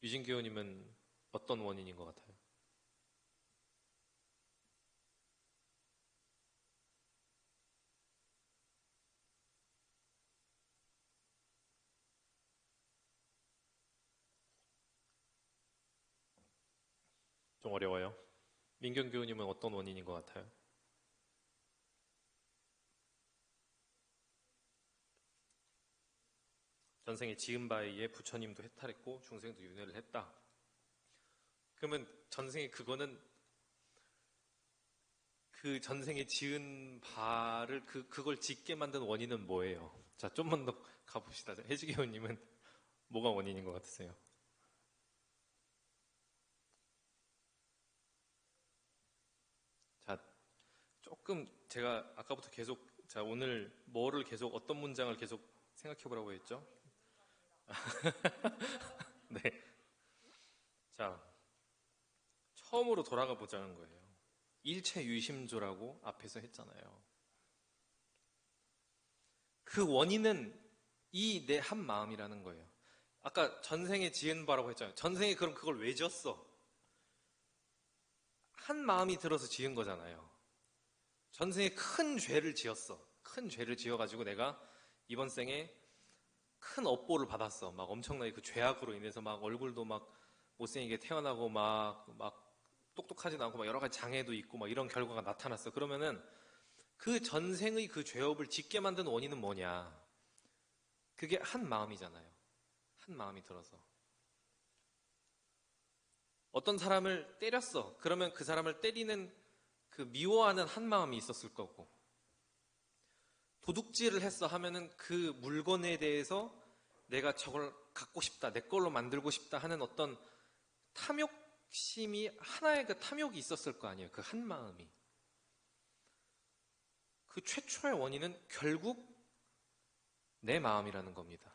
유진교님은 어떤 원인인 것 같아요? 좀 어려워요. 민경교님은 어떤 원인인 것 같아요? 전생에 지은 바에 의해 부처님도 해탈했고 중생도 윤회를 했다. 그러면 전생에 그거는 그 전생에 지은 바를 그걸 짓게 만든 원인은 뭐예요? 자, 좀만 더 가봅시다. 해주기 의원님은 뭐가 원인인 것 같으세요? 자, 조금 제가 아까부터 계속 자, 오늘 뭐를 계속 어떤 문장을 계속 생각해 보라고 했죠? 네. 자, 처음으로 돌아가 보자는 거예요. 일체 유심조라고 앞에서 했잖아요. 그 원인은 이 내 한 마음이라는 거예요. 아까 전생에 지은 바라고 했잖아요. 전생에 그럼 그걸 왜 지었어? 한 마음이 들어서 지은 거잖아요. 전생에 큰 죄를 지었어. 큰 죄를 지어가지고 내가 이번 생에 큰 업보를 받았어. 막 엄청나게 그 죄악으로 인해서 막 얼굴도 막 못생기게 태어나고 막 똑똑하지도 않고 막 여러 가지 장애도 있고 막 이런 결과가 나타났어. 그러면은 그 전생의 그 죄업을 짓게 만든 원인은 뭐냐? 그게 한 마음이잖아요. 한 마음이 들어서. 어떤 사람을 때렸어. 그러면 그 사람을 때리는 그 미워하는 한 마음이 있었을 거고. 도둑질을 했어 하면은 그 물건에 대해서 내가 저걸 갖고 싶다, 내 걸로 만들고 싶다 하는 어떤 탐욕심이 하나의 그 탐욕이 있었을 거 아니에요. 그 한 마음이. 그 최초의 원인은 결국 내 마음이라는 겁니다.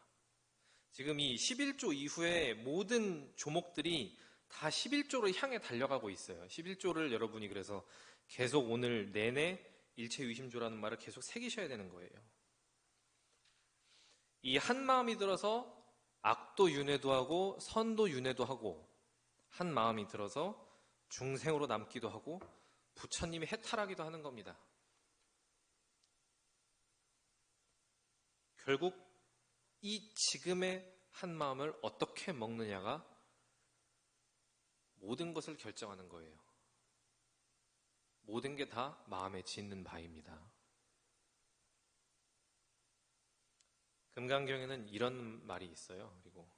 지금 이 11조 이후에 모든 조목들이 다 11조를 향해 달려가고 있어요. 11조를 여러분이 그래서 계속 오늘 내내 일체유심조라는 말을 계속 새기셔야 되는 거예요. 이 한 마음이 들어서 악도 윤회도 하고 선도 윤회도 하고 한 마음이 들어서 중생으로 남기도 하고 부처님이 해탈하기도 하는 겁니다. 결국 이 지금의 한 마음을 어떻게 먹느냐가 모든 것을 결정하는 거예요. 모든 게 다 마음에 짓는 바입니다. 금강경에는 이런 말이 있어요. 그리고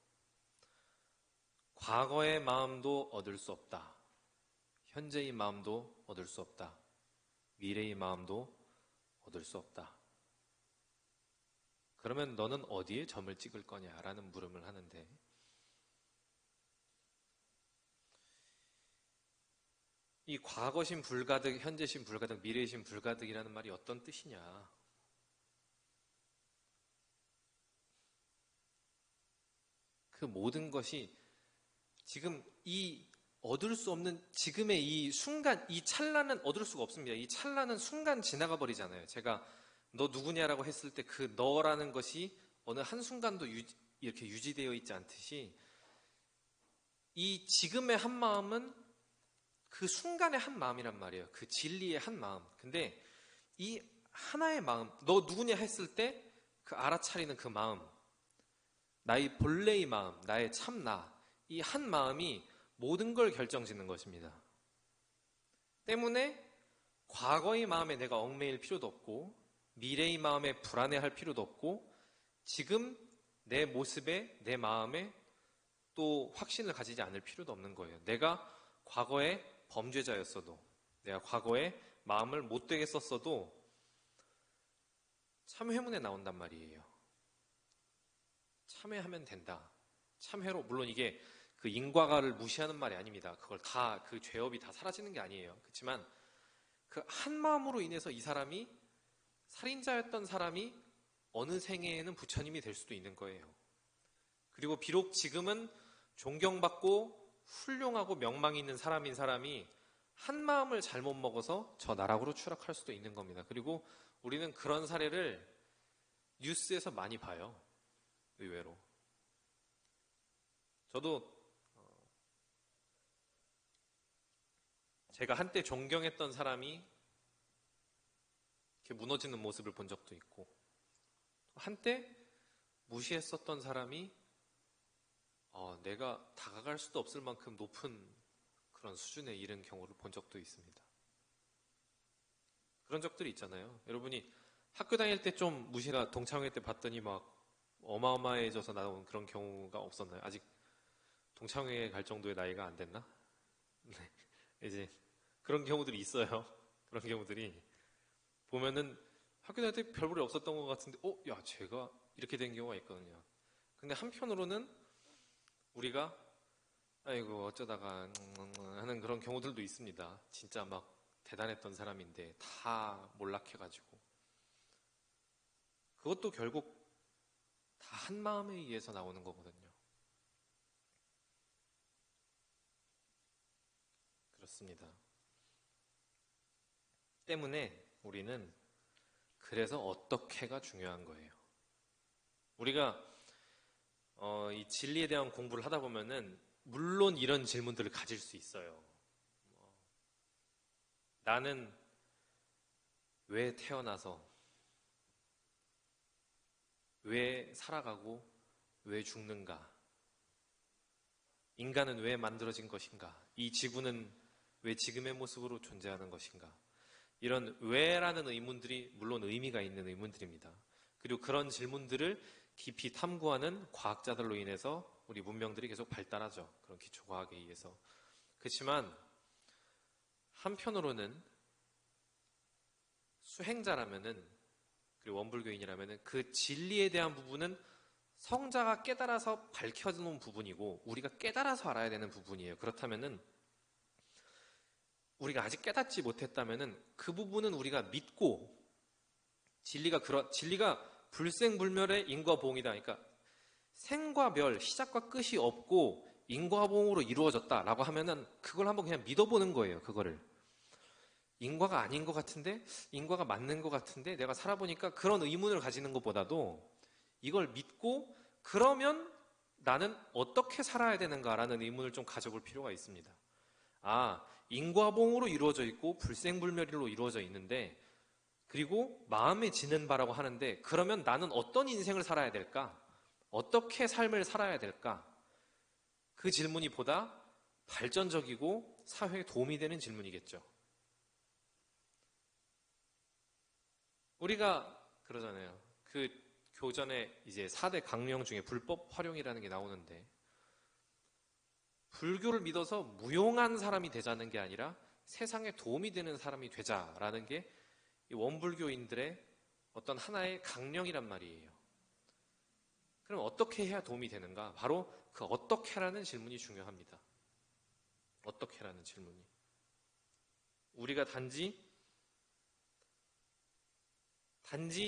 과거의 마음도 얻을 수 없다. 현재의 마음도 얻을 수 없다. 미래의 마음도 얻을 수 없다. 그러면 너는 어디에 점을 찍을 거냐라는 물음을 하는데 이 과거심 불가득, 현재심 불가득, 미래심 불가득이라는 말이 어떤 뜻이냐? 그 모든 것이 지금 이 얻을 수 없는 지금의 이 순간, 이 찰나는 얻을 수가 없습니다. 이 찰나는 순간 지나가 버리잖아요. 제가 너 누구냐라고 했을 때 그 너라는 것이 어느 한순간도 이렇게 유지되어 있지 않듯이 이 지금의 한 마음은 그 순간의 한 마음이란 말이에요. 그 진리의 한 마음. 근데 이 하나의 마음, 너 누구냐 했을 때 그 알아차리는 그 마음, 나의 본래의 마음, 나의 참나, 이 한 마음이 모든 걸 결정짓는 것입니다. 때문에 과거의 마음에 내가 얽매일 필요도 없고 미래의 마음에 불안해할 필요도 없고 지금 내 모습에 내 마음에 또 확신을 가지지 않을 필요도 없는 거예요. 내가 과거에 범죄자였어도 내가 과거에 마음을 못되게 썼어도 참회문에 나온단 말이에요. 참회하면 된다. 참회로 물론 이게 그 인과가를 무시하는 말이 아닙니다. 그걸 다 그 죄업이 다 사라지는 게 아니에요. 그렇지만 그 한 마음으로 인해서 이 사람이 살인자였던 사람이 어느 생애에는 부처님이 될 수도 있는 거예요. 그리고 비록 지금은 존경받고 훌륭하고 명망이 있는 사람인 사람이 한 마음을 잘못 먹어서 저 나락으로 추락할 수도 있는 겁니다. 그리고 우리는 그런 사례를 뉴스에서 많이 봐요. 의외로. 저도 제가 한때 존경했던 사람이 이렇게 무너지는 모습을 본 적도 있고 한때 무시했었던 사람이 내가 다가갈 수도 없을 만큼 높은 그런 수준에 이른 경우를 본 적도 있습니다. 그런 적들이 있잖아요. 여러분이 학교 다닐 때 좀 무시가 동창회 때 봤더니 막 어마어마해져서 나온 그런 경우가 없었나요? 아직 동창회에 갈 정도의 나이가 안 됐나? 이제 그런 경우들이 있어요. 그런 경우들이 보면은 학교 다닐 때 별볼이 없었던 것 같은데, 야, 쟤가 이렇게 된 경우가 있거든요. 근데 한편으로는 우리가 아이고 어쩌다가 하는 그런 경우들도 있습니다. 진짜 막 대단했던 사람인데 다 몰락해가지고 그것도 결국 다 한 마음에 의해서 나오는 거거든요. 그렇습니다. 때문에 우리는 그래서 어떻게가 중요한 거예요. 우리가 이 진리에 대한 공부를 하다 보면은 물론 이런 질문들을 가질 수 있어요. 나는 왜 태어나서 왜 살아가고 왜 죽는가? 인간은 왜 만들어진 것인가? 이 지구는 왜 지금의 모습으로 존재하는 것인가? 이런 왜라는 의문들이 물론 의미가 있는 의문들입니다. 그리고 그런 질문들을 깊이 탐구하는 과학자들로 인해서 우리 문명들이 계속 발달하죠. 그런 기초과학에 의해서. 그렇지만 한편으로는 수행자라면은 그리고 원불교인이라면은 그 진리에 대한 부분은 성자가 깨달아서 밝혀놓은 부분이고 우리가 깨달아서 알아야 되는 부분이에요. 그렇다면은 우리가 아직 깨닫지 못했다면은 그 부분은 우리가 믿고 진리가 불생불멸의 인과보응이다. 그러니까 생과 멸, 시작과 끝이 없고 인과보응으로 이루어졌다라고 하면은 그걸 한번 그냥 믿어보는 거예요. 그거를 인과가 아닌 것 같은데 인과가 맞는 것 같은데 내가 살아보니까 그런 의문을 가지는 것보다도 이걸 믿고 그러면 나는 어떻게 살아야 되는가라는 의문을 좀 가져볼 필요가 있습니다. 인과보응으로 이루어져 있고 불생불멸로 이루어져 있는데 그리고 마음에 지는 바라고 하는데 그러면 나는 어떤 인생을 살아야 될까? 어떻게 삶을 살아야 될까? 그 질문이 보다 발전적이고 사회에 도움이 되는 질문이겠죠. 우리가 그러잖아요. 그 교전에 이제 4대 강령 중에 불법 활용이라는 게 나오는데 불교를 믿어서 무용한 사람이 되자는 게 아니라 세상에 도움이 되는 사람이 되자라는 게 이 원불교인들의 어떤 하나의 강령이란 말이에요. 그럼 어떻게 해야 도움이 되는가? 바로 그 어떻게라는 질문이 중요합니다. 어떻게라는 질문이. 우리가 단지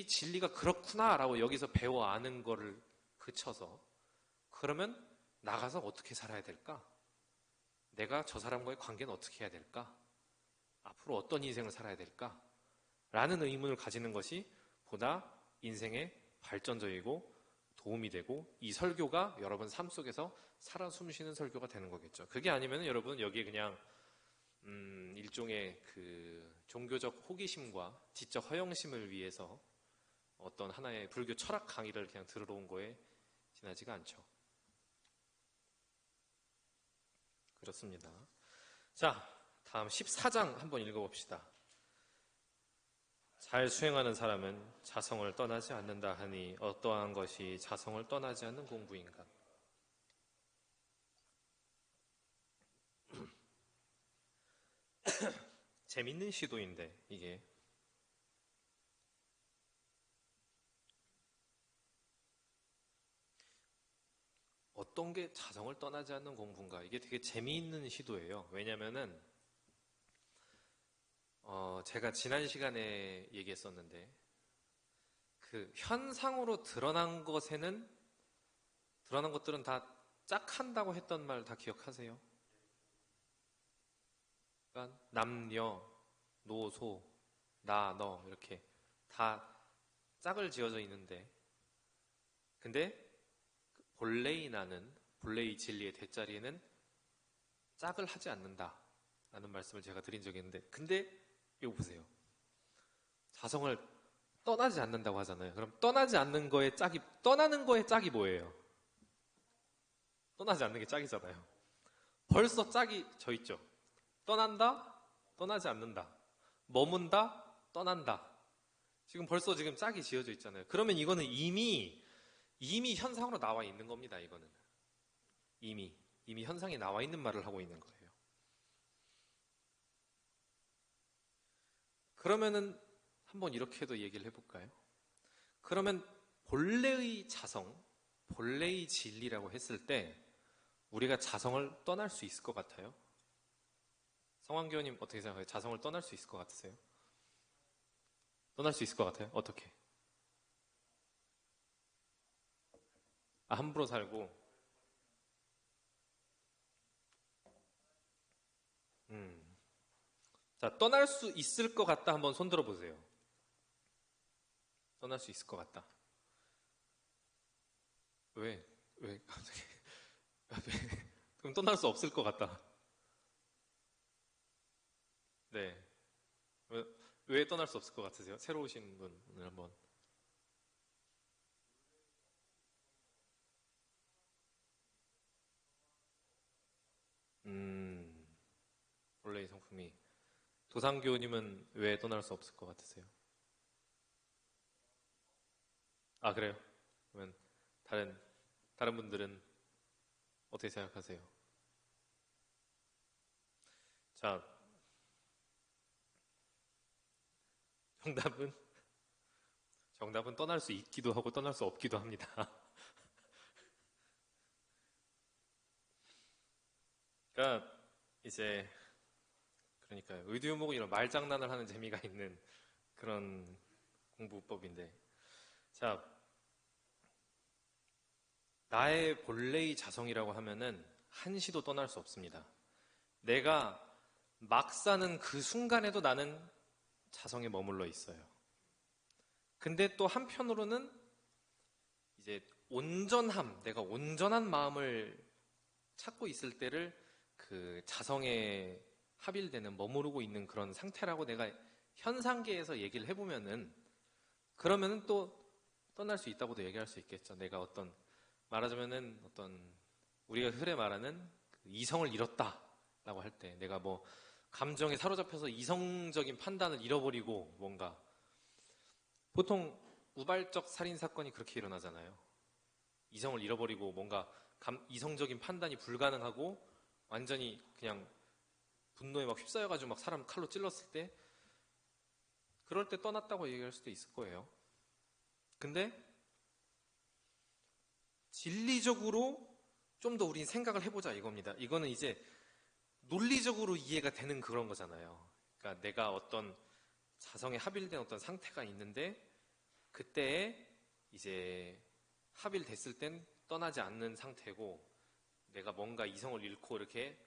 진리가 그렇구나라고 여기서 배워 아는 거를 그쳐서 그러면 나가서 어떻게 살아야 될까? 내가 저 사람과의 관계는 어떻게 해야 될까? 앞으로 어떤 인생을 살아야 될까? 라는 의문을 가지는 것이 보다 인생에 발전적이고 도움이 되고 이 설교가 여러분 삶 속에서 살아 숨쉬는 설교가 되는 거겠죠. 그게 아니면 여러분 여기에 그냥 일종의 그 종교적 호기심과 지적 허영심을 위해서 어떤 하나의 불교 철학 강의를 그냥 들으러 온 거에 지나지가 않죠. 그렇습니다. 자, 다음 14장 한번 읽어봅시다. 잘 수행하는 사람은 자성을 떠나지 않는다 하니 어떠한 것이 자성을 떠나지 않는 공부인가? 재밌는 시도인데 이게 어떤 게 자성을 떠나지 않는 공부인가? 이게 되게 재미있는 시도예요. 왜냐면은 제가 지난 시간에 얘기했었는데 그 현상으로 드러난 것들은 다 짝한다고 했던 말 다 기억하세요? 그러니까 남녀, 노소, 나, 너 이렇게 다 짝을 지어져 있는데 근데 본래의 나는 본래의 진리의 대자리에는 짝을 하지 않는다라는 말씀을 제가 드린 적이 있는데 근데 이거 보세요. 자성을 떠나지 않는다고 하잖아요. 그럼 떠나지 않는 거에 떠나는 거에 짝이 뭐예요? 떠나지 않는 게 짝이잖아요. 벌써 짝이 져 있죠. 떠난다, 떠나지 않는다. 머문다, 떠난다. 벌써 짝이 지어져 있잖아요. 그러면 이거는 이미 현상으로 나와 있는 겁니다. 이거는 이미 현상에 나와 있는 말을 하고 있는 거예요. 그러면은 한번 이렇게도 얘기를 해볼까요? 그러면 본래의 자성, 본래의 진리라고 했을 때 우리가 자성을 떠날 수 있을 것 같아요? 성환교님 어떻게 생각해요? 자성을 떠날 수 있을 것 같으세요? 떠날 수 있을 것 같아요? 어떻게? 함부로 살고. 자, 떠날 수 있을 것 같다 한번 손 들어보세요. 떠날 수 있을 것 같다. 왜? 갑자기? 그럼 떠날 수 없을 것 같다. 네. 왜 떠날 수 없을 것 같으세요? 새로 오신 분 오늘 한번. 본래의 성품이. 도상교님은 왜 떠날 수 없을 것 같으세요? 그래요? 그러면 다른 분들은 어떻게 생각하세요? 자, 정답은 떠날 수 있기도 하고 떠날 수 없기도 합니다. 그러니까 이제 의두유목은 이런 말장난을 하는 재미가 있는 그런 공부법인데, 자, 나의 본래의 자성이라고 하면은 한시도 떠날 수 없습니다. 내가 막 사는 그 순간에도 나는 자성에 머물러 있어요. 근데 또 한편으로는 이제 내가 온전한 마음을 찾고 있을 때를 그 자성에 합일되는, 머무르고 있는 그런 상태라고 내가 현상계에서 얘기를 해보면은, 그러면은 또 떠날 수 있다고도 얘기할 수 있겠죠. 내가 말하자면은 우리가 흔히 말하는 그 이성을 잃었다라고 할 때, 내가 뭐 감정에 사로잡혀서 이성적인 판단을 잃어버리고, 뭔가 보통 우발적 살인 사건이 그렇게 일어나잖아요. 이성을 잃어버리고 뭔가 이성적인 판단이 불가능하고 완전히 그냥 분노에 막 휩싸여가지고 막 사람 칼로 찔렀을 때, 그럴 때 떠났다고 얘기할 수도 있을 거예요. 근데 진리적으로 좀 더 우린 생각을 해보자 이겁니다. 이거는 이제 논리적으로 이해가 되는 그런 거잖아요. 그러니까 내가 어떤 자성에 합일된 어떤 상태가 있는데, 그때에 이제 합일됐을 땐 떠나지 않는 상태고, 내가 뭔가 이성을 잃고 이렇게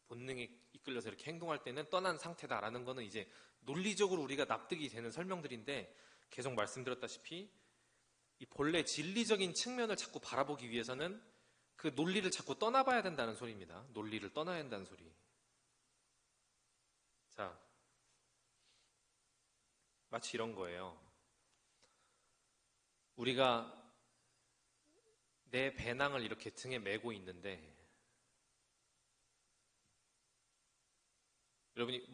본능에 이끌려서 이렇게 행동할 때는 떠난 상태다라는 거는 이제 논리적으로 우리가 납득이 되는 설명들인데, 계속 말씀드렸다시피 이 본래 진리적인 측면을 자꾸 바라보기 위해서는 그 논리를 자꾸 떠나봐야 된다는 소리입니다. 논리를 떠나야 한다는 소리. 자, 마치 이런 거예요. 우리가 내 배낭을 이렇게 등에 메고 있는데, 여러분이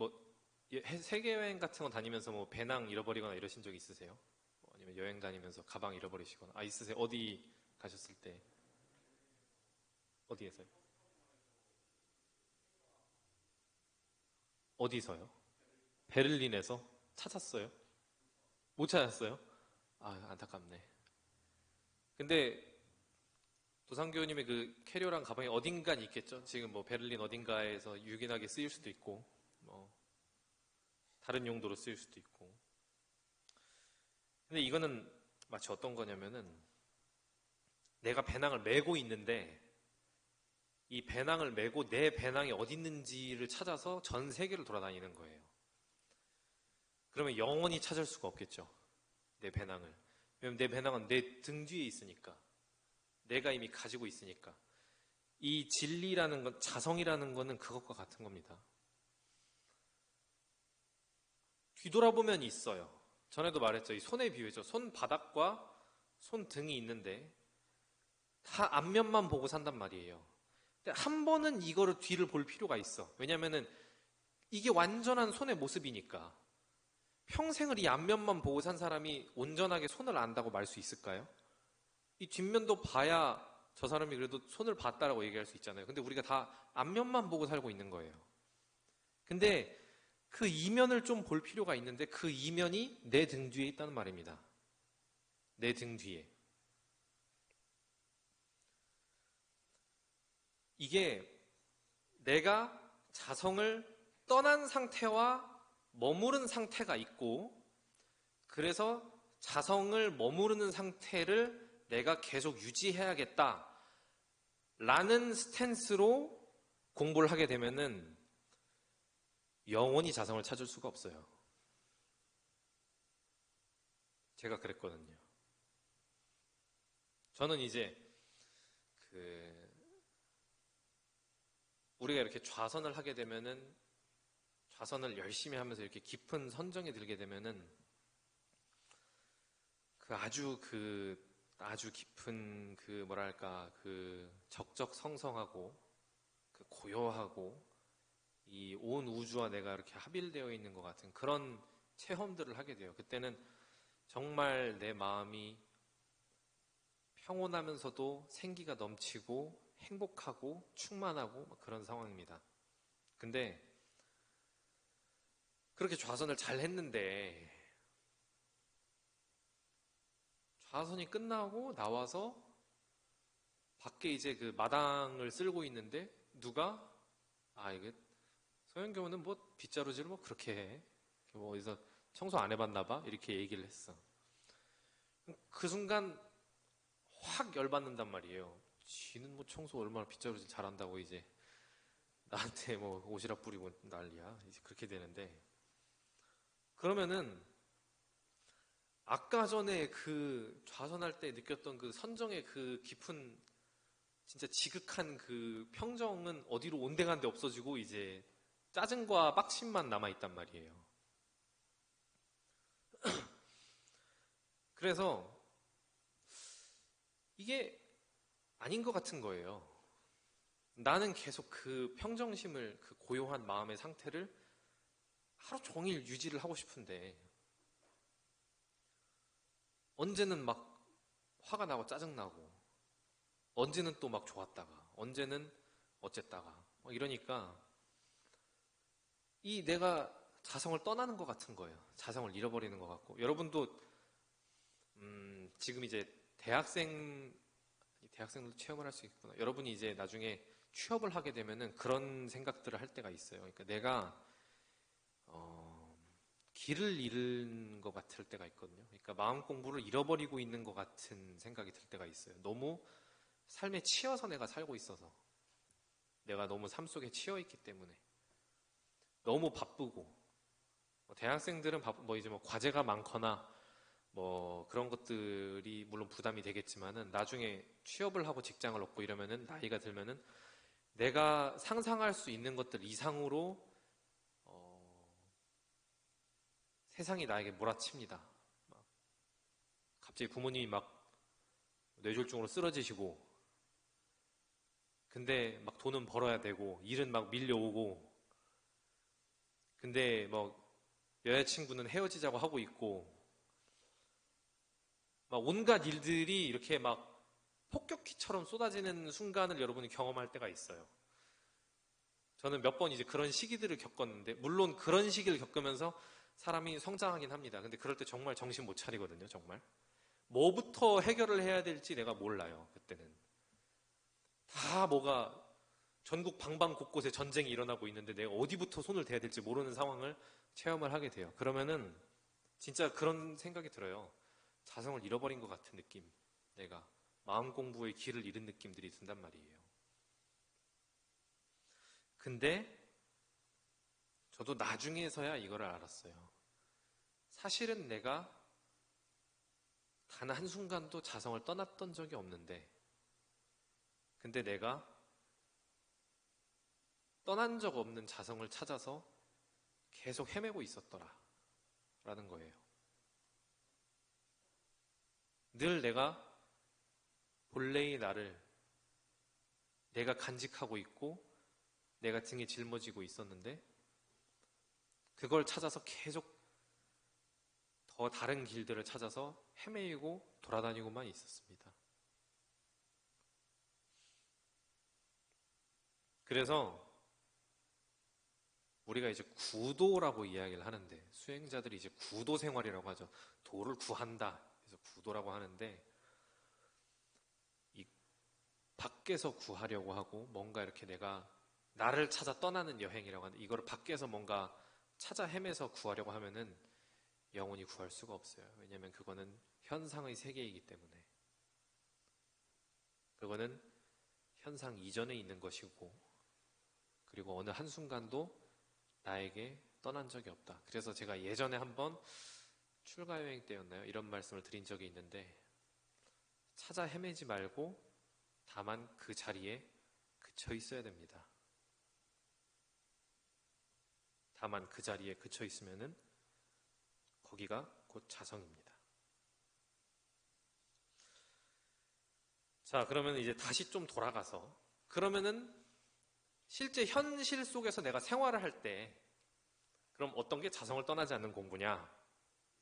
세계여행 같은 거 다니면서 뭐 배낭 잃어버리거나 이러신 적 있으세요? 아니면 여행 다니면서 가방 잃어버리시거나. 있으세요? 어디 가셨을 때? 어디에서요? 어디서요? 베를린에서? 찾았어요? 못 찾았어요? 안타깝네. 근데 도상교님의 그 캐리어랑 가방이 어딘가는 있겠죠? 지금 뭐 베를린 어딘가에서 유기하게 쓰일 수도 있고, 뭐 다른 용도로 쓰일 수도 있고. 근데 이거는 마치 어떤 거냐면은, 내가 배낭을 메고 있는데 이 배낭을 메고 내 배낭이 어디 있는지를 찾아서 전 세계를 돌아다니는 거예요. 그러면 영원히 찾을 수가 없겠죠, 내 배낭을. 왜냐면 내 배낭은 내 등 뒤에 있으니까, 내가 이미 가지고 있으니까. 이 진리라는 건, 자성이라는 거는 그것과 같은 겁니다. 뒤돌아보면 있어요. 전에도 말했죠. 이 손의 비유죠. 손바닥과 손등이 있는데 다 앞면만 보고 산단 말이에요. 근데 한 번은 이거를 뒤를 볼 필요가 있어. 왜냐면은 이게 완전한 손의 모습이니까. 평생을 이 앞면만 보고 산 사람이 온전하게 손을 안다고 말 수 있을까요? 이 뒷면도 봐야 저 사람이 그래도 손을 봤다라고 얘기할 수 있잖아요. 근데 우리가 다 앞면만 보고 살고 있는 거예요. 근데 그 이면을 좀 볼 필요가 있는데 그 이면이 내 등 뒤에 있다는 말입니다. 내 등 뒤에. 이게 내가 자성을 떠난 상태와 머무른 상태가 있고, 그래서 자성을 머무르는 상태를 내가 계속 유지해야겠다 라는 스탠스로 공부를 하게 되면은 영원히 자성을 찾을 수가 없어요. 제가 그랬거든요. 저는 이제 우리가 이렇게 좌선을 하게 되면은, 좌선을 열심히 하면서 이렇게 깊은 선정에 들게 되면은 아주 깊은 뭐랄까 적적성성하고 고요하고 이 온 우주와 내가 이렇게 합일되어 있는 것 같은 그런 체험들을 하게 돼요. 그때는 정말 내 마음이 평온하면서도 생기가 넘치고 행복하고 충만하고 그런 상황입니다. 근데 그렇게 좌선을 잘 했는데 좌선이 끝나고 나와서 밖에 이제 그 마당을 쓸고 있는데 누가 이게 서현교는 뭐 빗자루질을 뭐 그렇게 해. 뭐 어디서 청소 안 해봤나 봐. 이렇게 얘기를 했어. 그 순간 확 열받는단 말이에요. 지는 뭐 청소 얼마나 빗자루질 잘한다고 이제 나한테 뭐 오시락 뿌리고 난리야. 이제 그렇게 되는데, 그러면은 아까 전에 그 좌선할 때 느꼈던 그 선정의 그 깊은 진짜 지극한 그 평정은 어디로 온데간데 없어지고 이제 짜증과 빡침만 남아있단 말이에요. 그래서 이게 아닌 것 같은 거예요. 나는 계속 그 평정심을, 그 고요한 마음의 상태를 하루 종일 유지를 하고 싶은데 언제는 막 화가 나고 짜증나고, 언제는 또 막 좋았다가, 언제는 어쨌다가 이러니까 이 내가 자성을 떠나는 것 같은 거예요. 자성을 잃어버리는 것 같고. 여러분도 지금 이제 대학생들도 체험을 할 수 있구나. 여러분이 이제 나중에 취업을 하게 되면은 그런 생각들을 할 때가 있어요. 그러니까 내가 길을 잃은 것 같을 때가 있거든요. 그러니까 마음 공부를 잃어버리고 있는 것 같은 생각이 들 때가 있어요. 너무 삶에 치여서 내가 살고 있어서, 내가 너무 삶 속에 치여 있기 때문에 너무 바쁘고, 대학생들은 이제 뭐 과제가 많거나 뭐 그런 것들이 물론 부담이 되겠지만은 나중에 취업을 하고 직장을 얻고 이러면은 나이가 들면은 내가 상상할 수 있는 것들 이상으로 세상이 나에게 몰아칩니다. 갑자기 부모님이 막 뇌졸중으로 쓰러지시고, 근데 막 돈은 벌어야 되고 일은 막 밀려오고, 근데 뭐 여자친구는 헤어지자고 하고 있고, 막 온갖 일들이 이렇게 막 폭격기처럼 쏟아지는 순간을 여러분이 경험할 때가 있어요. 저는 몇 번 이제 그런 시기들을 겪었는데, 물론 그런 시기를 겪으면서 사람이 성장하긴 합니다. 근데 그럴 때 정말 정신 못 차리거든요, 정말. 뭐부터 해결을 해야 될지 내가 몰라요, 그때는. 다 뭐가 전국 방방 곳곳에 전쟁이 일어나고 있는데 내가 어디부터 손을 대야 될지 모르는 상황을 체험을 하게 돼요. 그러면은 진짜 그런 생각이 들어요. 자성을 잃어버린 것 같은 느낌. 내가 마음 공부의 길을 잃은 느낌들이 든단 말이에요. 근데 저도 나중에서야 이거를 알았어요. 사실은 내가 단 한순간도 자성을 떠났던 적이 없는데, 근데 내가 떠난 적 없는 자성을 찾아서 계속 헤매고 있었더라 라는 거예요. 늘 내가 본래의 나를 내가 간직하고 있고 내가 등에 짊어지고 있었는데, 그걸 찾아서 계속 더 다른 길들을 찾아서 헤매이고 돌아다니고만 있었습니다. 그래서 우리가 이제 구도라고 이야기를 하는데 수행자들이 이제 구도 생활이라고 하죠. 도를 구한다. 그래서 구도라고 하는데 이 밖에서 구하려고 하고 뭔가 이렇게 내가 나를 찾아 떠나는 여행이라고 하는데 이거를 밖에서 뭔가 찾아 헤매서 구하려고 하면은 영원히 구할 수가 없어요. 왜냐하면 그거는 현상의 세계이기 때문에. 그거는 현상 이전에 있는 것이고 그리고 어느 한순간도 나에게 떠난 적이 없다. 그래서 제가 예전에 한번 출가여행 때였나요? 이런 말씀을 드린 적이 있는데 찾아 헤매지 말고 다만 그 자리에 그쳐 있어야 됩니다. 다만 그 자리에 그쳐 있으면은 거기가 곧 자성입니다. 자, 그러면 이제 다시 좀 돌아가서 그러면은 실제 현실 속에서 내가 생활을 할 때 그럼 어떤 게 자성을 떠나지 않는 공부냐?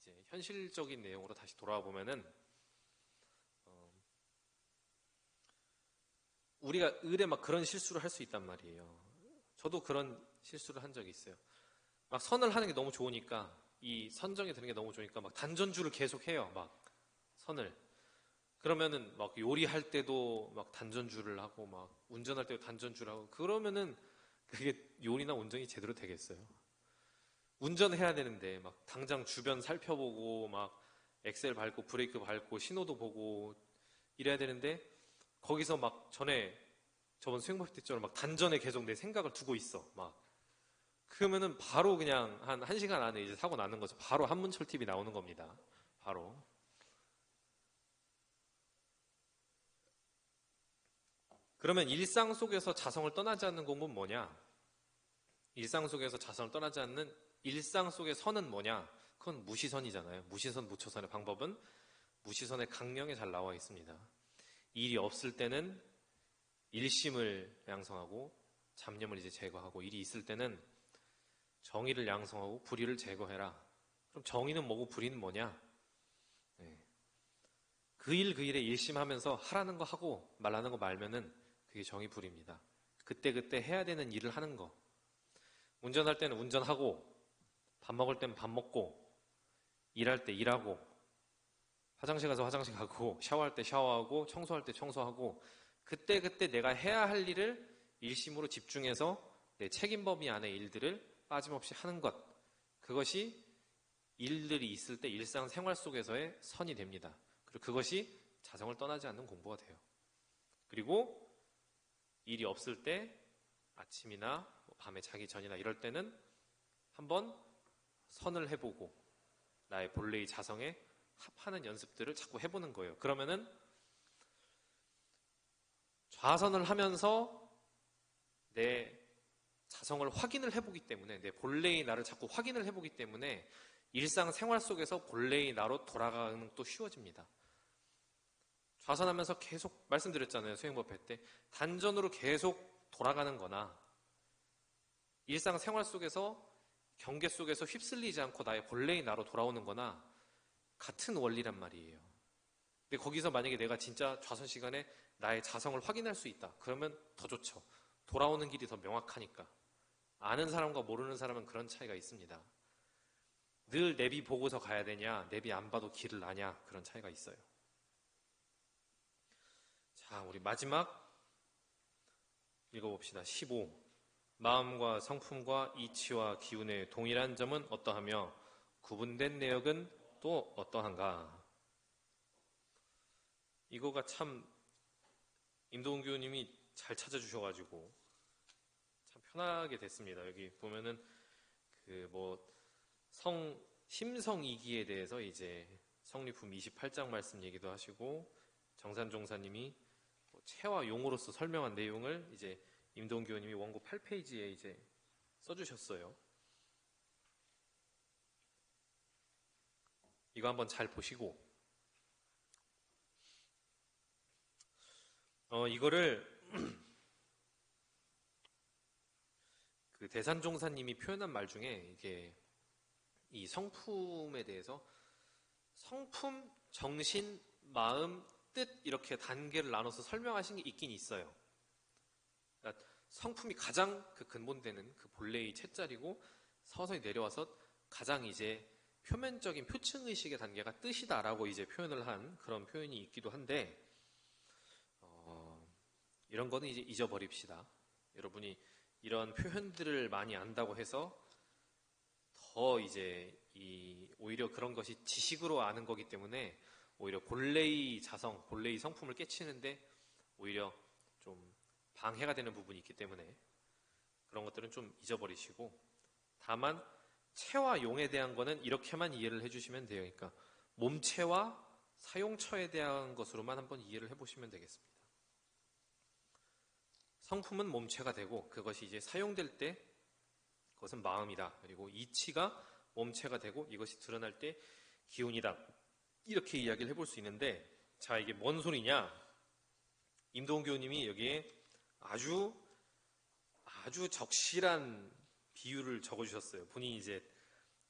이제 현실적인 내용으로 다시 돌아와 보면은 우리가 의뢰 막 그런 실수를 할 수 있단 말이에요. 저도 그런 실수를 한 적이 있어요. 막 선을 하는 게 너무 좋으니까 이 선정이 드는 게 너무 좋으니까 막 단전주를 계속 해요. 막 선을. 그러면은 막 요리할 때도 막 단전주를 하고 막 운전할 때도 단전주를 하고 그러면은 그게 요리나 운전이 제대로 되겠어요? 운전해야 되는데 막 당장 주변 살펴보고 막 엑셀 밟고 브레이크 밟고 신호도 보고 이래야 되는데 거기서 막 저번 수행법 때처럼 막 단전에 계속 내 생각을 두고 있어. 막 그러면은 바로 그냥 한 1시간 안에 이제 사고 나는 거죠. 바로 한문철 TV 나오는 겁니다. 바로. 그러면 일상 속에서 자성을 떠나지 않는 공부는 뭐냐? 일상 속에서 자성을 떠나지 않는 일상 속의 선은 뭐냐? 그건 무시선이잖아요. 무시선, 무초선의 방법은 무시선의 강령에 잘 나와 있습니다. 일이 없을 때는 일심을 양성하고 잡념을 이제 제거하고 일이 있을 때는 정의를 양성하고 불의를 제거해라. 그럼 정의는 뭐고 불의는 뭐냐? 네. 그 일에 일심하면서 하라는 거 하고 말라는 거 말면은 그게 정의 불의입니다. 그때 해야 되는 일을 하는 거. 운전할 때는 운전하고 밥 먹을 때는 밥 먹고 일할 때 일하고 화장실 가서 화장실 가고 샤워할 때 샤워하고 청소할 때 청소하고 그때 내가 해야 할 일을 일심으로 집중해서 내 책임 범위 안의 일들을 빠짐없이 하는 것. 그것이 일들이 있을 때 일상생활 속에서의 선이 됩니다. 그리고 그것이 자성을 떠나지 않는 공부가 돼요. 그리고 일이 없을 때 아침이나 밤에 자기 전이나 이럴 때는 한번 선을 해보고 나의 본래의 자성에 합하는 연습들을 자꾸 해보는 거예요. 그러면은 좌선을 하면서 내 자성을 확인을 해보기 때문에 내 본래의 나를 자꾸 확인을 해보기 때문에 일상생활 속에서 본래의 나로 돌아가는 것도 쉬워집니다. 좌선하면서 계속 말씀드렸잖아요. 수행법 때 단전으로 계속 돌아가는 거나 일상생활 속에서 경계 속에서 휩쓸리지 않고 나의 본래의 나로 돌아오는 거나 같은 원리란 말이에요. 근데 거기서 만약에 내가 진짜 좌선 시간에 나의 자성을 확인할 수 있다. 그러면 더 좋죠. 돌아오는 길이 더 명확하니까. 아는 사람과 모르는 사람은 그런 차이가 있습니다. 늘 내비 보고서 가야 되냐, 내비 안 봐도 길을 아냐, 그런 차이가 있어요. 자, 우리 마지막 읽어봅시다. 15. 마음과 성품과 이치와 기운의 동일한 점은 어떠하며 구분된 내역은 또 어떠한가? 이거가 참 임도훈 교우님이 잘 찾아주셔가지고 참 편하게 됐습니다. 여기 보면은 심성이기에 대해서 이제 성리품 28장 말씀 얘기도 하시고 정산종사님이 체와 용어로서 설명한 내용을 이제 임도훈 교우님이 원고 8페이지에 이제 써주셨어요. 이거 한번 잘 보시고 이거를 그 대산종사님이 표현한 말 중에 이게 이 성품에 대해서 성품, 정신, 마음, 뜻 이렇게 단계를 나눠서 설명하신 게 있긴 있어요. 그러니까 성품이 가장 그 근본되는 그 본래의 채자리고 서서히 내려와서 가장 이제 표면적인 표층 의식의 단계가 뜻이다라고 이제 표현을 한 그런 표현이 있기도 한데 이런 거는 이제 잊어버립시다. 여러분이 이런 표현들을 많이 안다고 해서 더 이제 오히려 그런 것이 지식으로 아는 거기 때문에 오히려 본래의 자성, 본래의 성품을 깨치는데 오히려 좀 방해가 되는 부분이 있기 때문에 그런 것들은 좀 잊어버리시고, 다만 체와 용에 대한 거는 이렇게만 이해를 해주시면 돼요. 그러니까 몸체와 사용처에 대한 것으로만 한번 이해를 해보시면 되겠습니다. 성품은 몸체가 되고 그것이 이제 사용될 때 그것은 마음이다. 그리고 이치가 몸체가 되고 이것이 드러날 때 기운이다. 이렇게 이야기를 해볼 수 있는데, 자, 이게 뭔 소리냐? 임도훈 교우님이 여기에 아주 적실한 비유를 적어주셨어요. 본인이 이제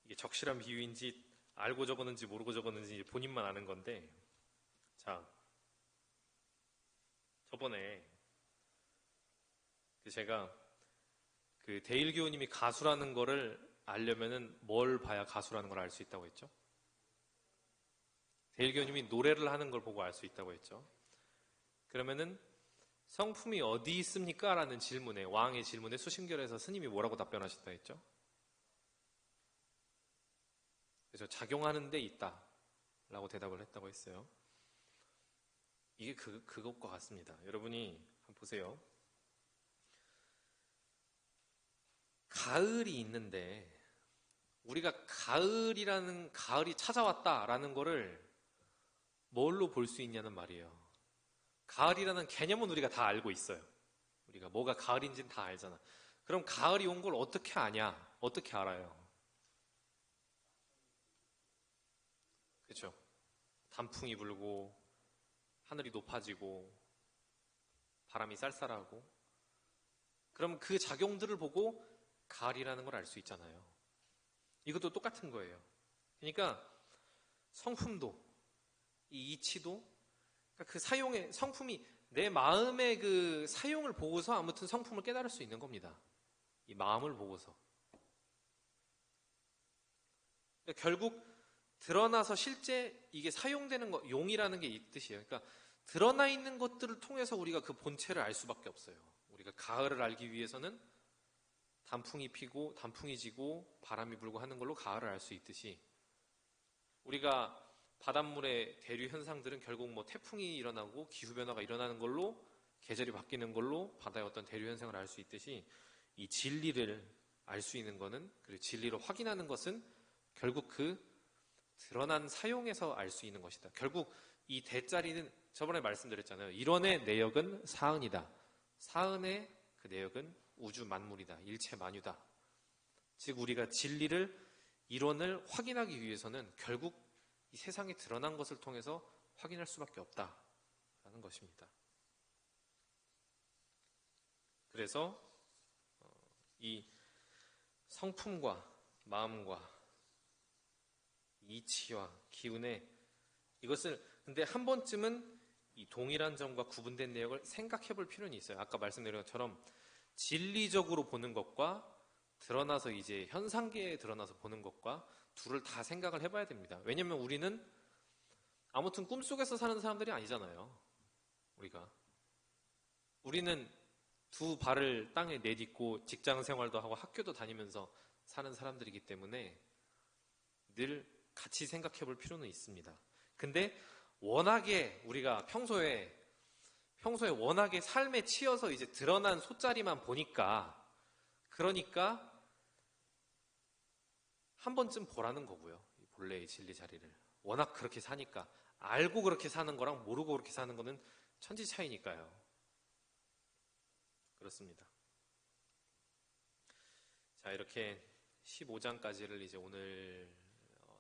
이게 적실한 비유인지 알고 적었는지 모르고 적었는지 본인만 아는 건데, 자, 저번에 제가 그 데일 교우님이 가수라는 거를 알려면은 뭘 봐야 가수라는 걸 알 수 있다고 했죠? 데일 교우님이 노래를 하는 걸 보고 알 수 있다고 했죠. 그러면은 성품이 어디 있습니까? 라는 질문에, 왕의 질문에 수심결에서 스님이 뭐라고 답변하셨다 했죠? 그래서 작용하는 데 있다 라고 대답을 했다고 했어요. 이게 그것과 같습니다. 여러분이 한번 보세요. 가을이 있는데 우리가 가을이 찾아왔다라는 거를 뭘로 볼 수 있냐는 말이에요. 가을이라는 개념은 우리가 다 알고 있어요. 우리가 뭐가 가을인지는 다 알잖아. 그럼 가을이 온 걸 어떻게 아냐? 어떻게 알아요? 그렇죠? 단풍이 불고 하늘이 높아지고 바람이 쌀쌀하고, 그럼 그 작용들을 보고 가을이라는 걸 알 수 있잖아요. 이것도 똑같은 거예요. 그러니까 성품도 이 이치도 그 사용의 성품이 내 마음의 그 사용을 보고서 아무튼 성품을 깨달을 수 있는 겁니다. 이 마음을 보고서. 그러니까 결국 드러나서 실제 이게 사용되는 거, 용이라는 게 이 뜻이에요. 그러니까 드러나 있는 것들을 통해서 우리가 그 본체를 알 수밖에 없어요. 우리가 가을을 알기 위해서는 단풍이 피고 단풍이 지고 바람이 불고 하는 걸로 가을을 알 수 있듯이, 우리가 바닷물의 대류 현상들은 결국 뭐 태풍이 일어나고 기후변화가 일어나는 걸로, 계절이 바뀌는 걸로 바다의 어떤 대류 현상을 알 수 있듯이, 이 진리를 알 수 있는 거는, 그리고 진리를 확인하는 것은 결국 그 드러난 사용에서 알 수 있는 것이다. 결국 이 대자리는 저번에 말씀드렸잖아요. 이론의 내역은 사은이다. 사은의 그 내역은 우주 만물이다. 일체 만유다. 즉 우리가 진리를, 이론을 확인하기 위해서는 결국 이 세상에 드러난 것을 통해서 확인할 수밖에 없다라는 것입니다. 그래서 이 성품과 마음과 이치와 기운에, 이것을 근데 한 번쯤은 이 동일한 점과 구분된 내역을 생각해 볼 필요는 있어요. 아까 말씀드린 것처럼 진리적으로 보는 것과 드러나서 이제 현상계에 드러나서 보는 것과 둘을 다 생각을 해봐야 됩니다. 왜냐면 우리는 아무튼 꿈속에서 사는 사람들이 아니잖아요. 우리는 두 발을 땅에 내딛고 직장 생활도 하고 학교도 다니면서 사는 사람들이기 때문에 늘 같이 생각해 볼 필요는 있습니다. 근데 워낙에 우리가 평소에 워낙에 삶에 치여서 이제 드러난 소짜리만 보니까, 그러니까 한 번쯤 보라는 거고요. 본래의 진리 자리를. 워낙 그렇게 사니까. 알고 그렇게 사는 거랑 모르고 그렇게 사는 거는 천지 차이니까요. 그렇습니다. 자, 이렇게 15장까지를 이제 오늘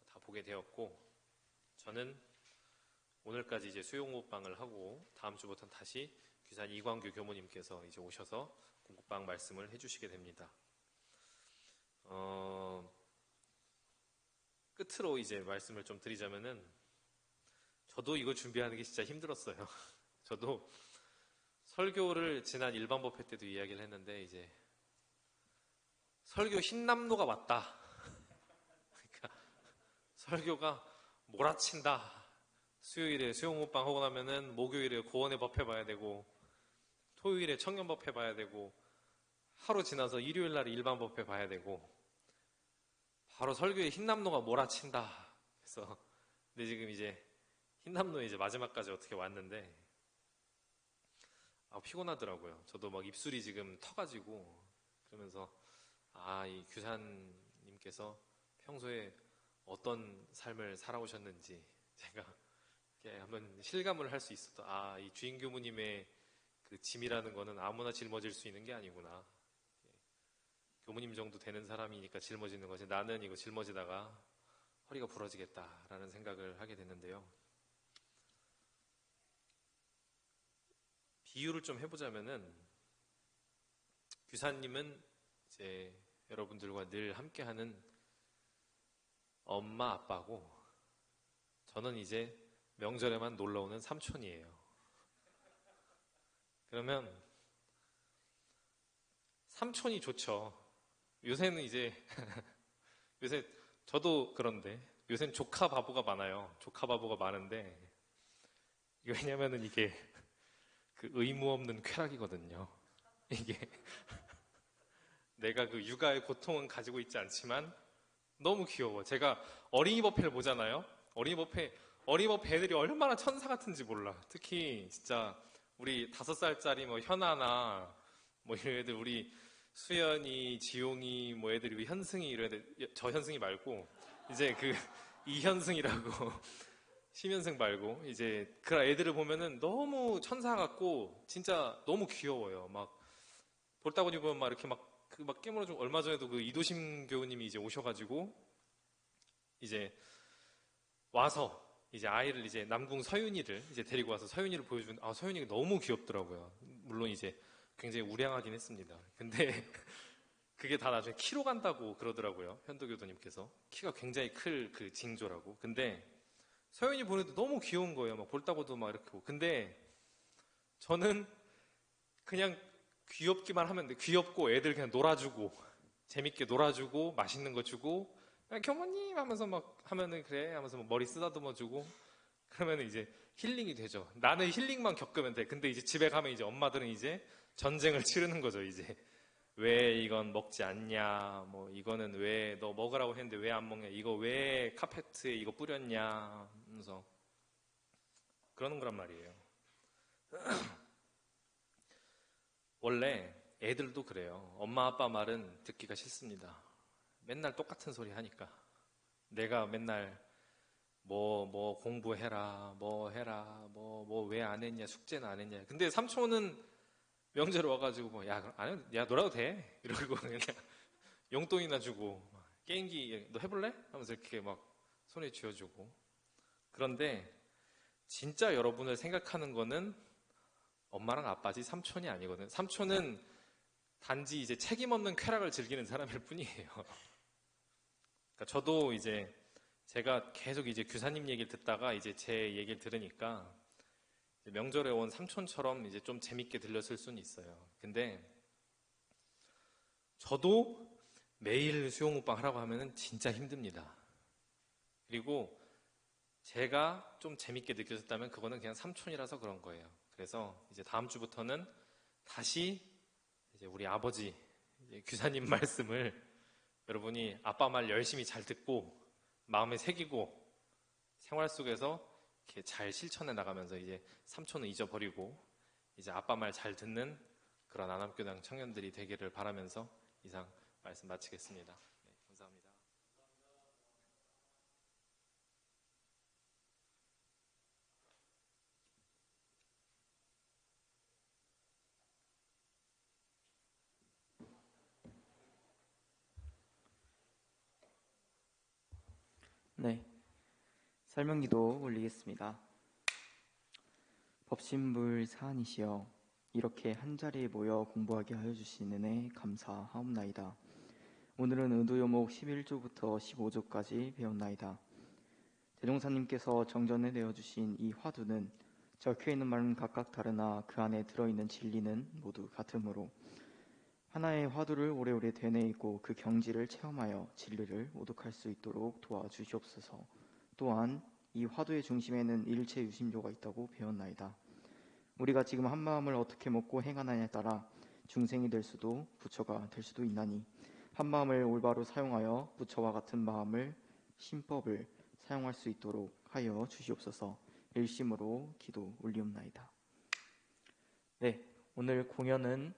다 보게 되었고, 저는 오늘까지 이제 수용호흡방을 하고 다음 주부터는 다시 귀산 이광규 교모님께서 이제 오셔서 공급방 말씀을 해주시게 됩니다. 끝으로 이제 말씀을 좀 드리자면은, 저도 이거 준비하는 게 진짜 힘들었어요. 저도 설교를 지난 일반 법회 때도 이야기를 했는데 이제 설교 흰남노가 왔다. 그러니까 설교가 몰아친다. 수요일에 수용호빵 하고 나면은 목요일에 고원의 법회 봐야 되고 토요일에 청년 법회 봐야 되고 하루 지나서 일요일 날에 일반 법회 봐야 되고 바로 설교에 흰남노가 몰아친다. 그래서 근데 지금 이제 흰남노 이제 마지막까지 어떻게 왔는데 피곤하더라고요. 저도 막 입술이 지금 터가지고 그러면서 이 규사님께서 평소에 어떤 삶을 살아오셨는지 제가 이렇게 한번 실감을 할 수 있었다. 이 주인 교무님의 그 짐이라는 거는 아무나 짊어질 수 있는 게 아니구나. 교무님 정도 되는 사람이니까 짊어지는 거지 나는 이거 짊어지다가 허리가 부러지겠다라는 생각을 하게 됐는데요. 비유를 좀 해보자면은 규사님은 이제 여러분들과 늘 함께하는 엄마 아빠고 저는 이제 명절에만 놀러오는 삼촌이에요. 그러면 삼촌이 좋죠. 요새는 이제 요새 저도 그런데 요새는 조카 바보가 많아요. 조카 바보가 많은데 왜냐면은 이게 그 의무 없는 쾌락이거든요. 이게 내가 그 육아의 고통은 가지고 있지 않지만 너무 귀여워. 제가 어린이 법회를 보잖아요. 어린이 법회 애들이 얼마나 천사 같은지 몰라. 특히 진짜 우리 5살짜리 뭐 현아나 뭐 이런 애들 우리 수연이, 지용이 뭐 애들이 우리 현승이 이런 애들 저 현승이 말고 이제 그 이현승이라고 심현승 말고 이제 그런 애들을 보면은 너무 천사 같고 진짜 너무 귀여워요. 막 볼다 보니 보면 막 이렇게 막 깨물어주고 얼마 전에도 그 이도심 교우님이 이제 오셔가지고 이제 와서 이제 아이를 이제 남궁 서윤이를 이제 데리고 와서 서윤이를 보여주는 서윤이가 너무 귀엽더라고요. 물론 이제 굉장히 우량하긴 했습니다. 근데 그게 다 나중에 키로 간다고 그러더라고요. 현도교도님께서 키가 굉장히 클 그 징조라고. 근데 서윤이 보내도 너무 귀여운 거예요. 막 볼따고도 막 이렇게. 근데 저는 그냥 귀엽기만 하면 돼. 귀엽고 애들 그냥 놀아주고 재밌게 놀아주고 맛있는 거 주고 그냥 교모님 하면서 막 하면은 그래 하면서 머리 쓰다듬어 주고 그러면은 이제 힐링이 되죠. 나는 힐링만 겪으면 돼. 근데 이제 집에 가면 이제 엄마들은 이제 전쟁을 치르는 거죠. 이제 왜 이건 먹지 않냐, 뭐 이거는 왜 너 먹으라고 했는데 왜 안 먹냐, 이거 왜 카페트에 이거 뿌렸냐 하면서 그러는 거란 말이에요. 원래 애들도 그래요. 엄마 아빠 말은 듣기가 싫습니다. 맨날 똑같은 소리 하니까 내가 맨날 뭐 공부해라, 뭐 해라, 뭐 왜 안 했냐, 숙제는 안 했냐. 근데 삼촌은 명절 와가지고 야 놀아도 돼 이러고 그냥 용돈이나 주고 게임기 너 해볼래? 하면서 이렇게 막 손에 쥐어주고. 그런데 진짜 여러분을 생각하는 거는 엄마랑 아빠지 삼촌이 아니거든. 삼촌은 단지 이제 책임 없는 쾌락을 즐기는 사람일 뿐이에요. 그러니까 저도 이제 제가 계속 이제 규사님 얘기를 듣다가 이제 제 얘기를 들으니까 명절에 온 삼촌처럼 이제 좀 재밌게 들렸을 수는 있어요. 근데 저도 매일 수용호빵 하라고 하면은 진짜 힘듭니다. 그리고 제가 좀 재밌게 느껴졌다면 그거는 그냥 삼촌이라서 그런 거예요. 그래서 이제 다음 주부터는 다시 이제 우리 아버지 이제 규사님 말씀을 여러분이 아빠 말 열심히 잘 듣고 마음에 새기고 생활 속에서 이렇게 잘 실천해 나가면서 이제 삼촌은 잊어버리고 이제 아빠 말 잘 듣는 그런 안암교당 청년들이 되기를 바라면서 이상 말씀 마치겠습니다. 네, 감사합니다. 네, 설명기도 올리겠습니다. 법신불 사안이시여 이렇게 한자리에 모여 공부하게 하여 주신 은혜 감사하옵나이다. 오늘은 의도요목 11조부터 15조까지 배웠나이다. 대종사님께서 정전에 내어주신 이 화두는 적혀 있는 말은 각각 다르나 그 안에 들어있는 진리는 모두 같으므로 하나의 화두를 오래오래 되뇌이고 그 경지를 체험하여 진리를 오독할 수 있도록 도와주시옵소서. 또한 이 화두의 중심에는 일체 유심조가 있다고 배웠나이다. 우리가 지금 한 마음을 어떻게 먹고 행하느냐에 따라 중생이 될 수도 부처가 될 수도 있나니 한 마음을 올바로 사용하여 부처와 같은 마음을 신법을 사용할 수 있도록 하여 주시옵소서. 일심으로 기도 올리옵나이다. 네, 오늘 공연은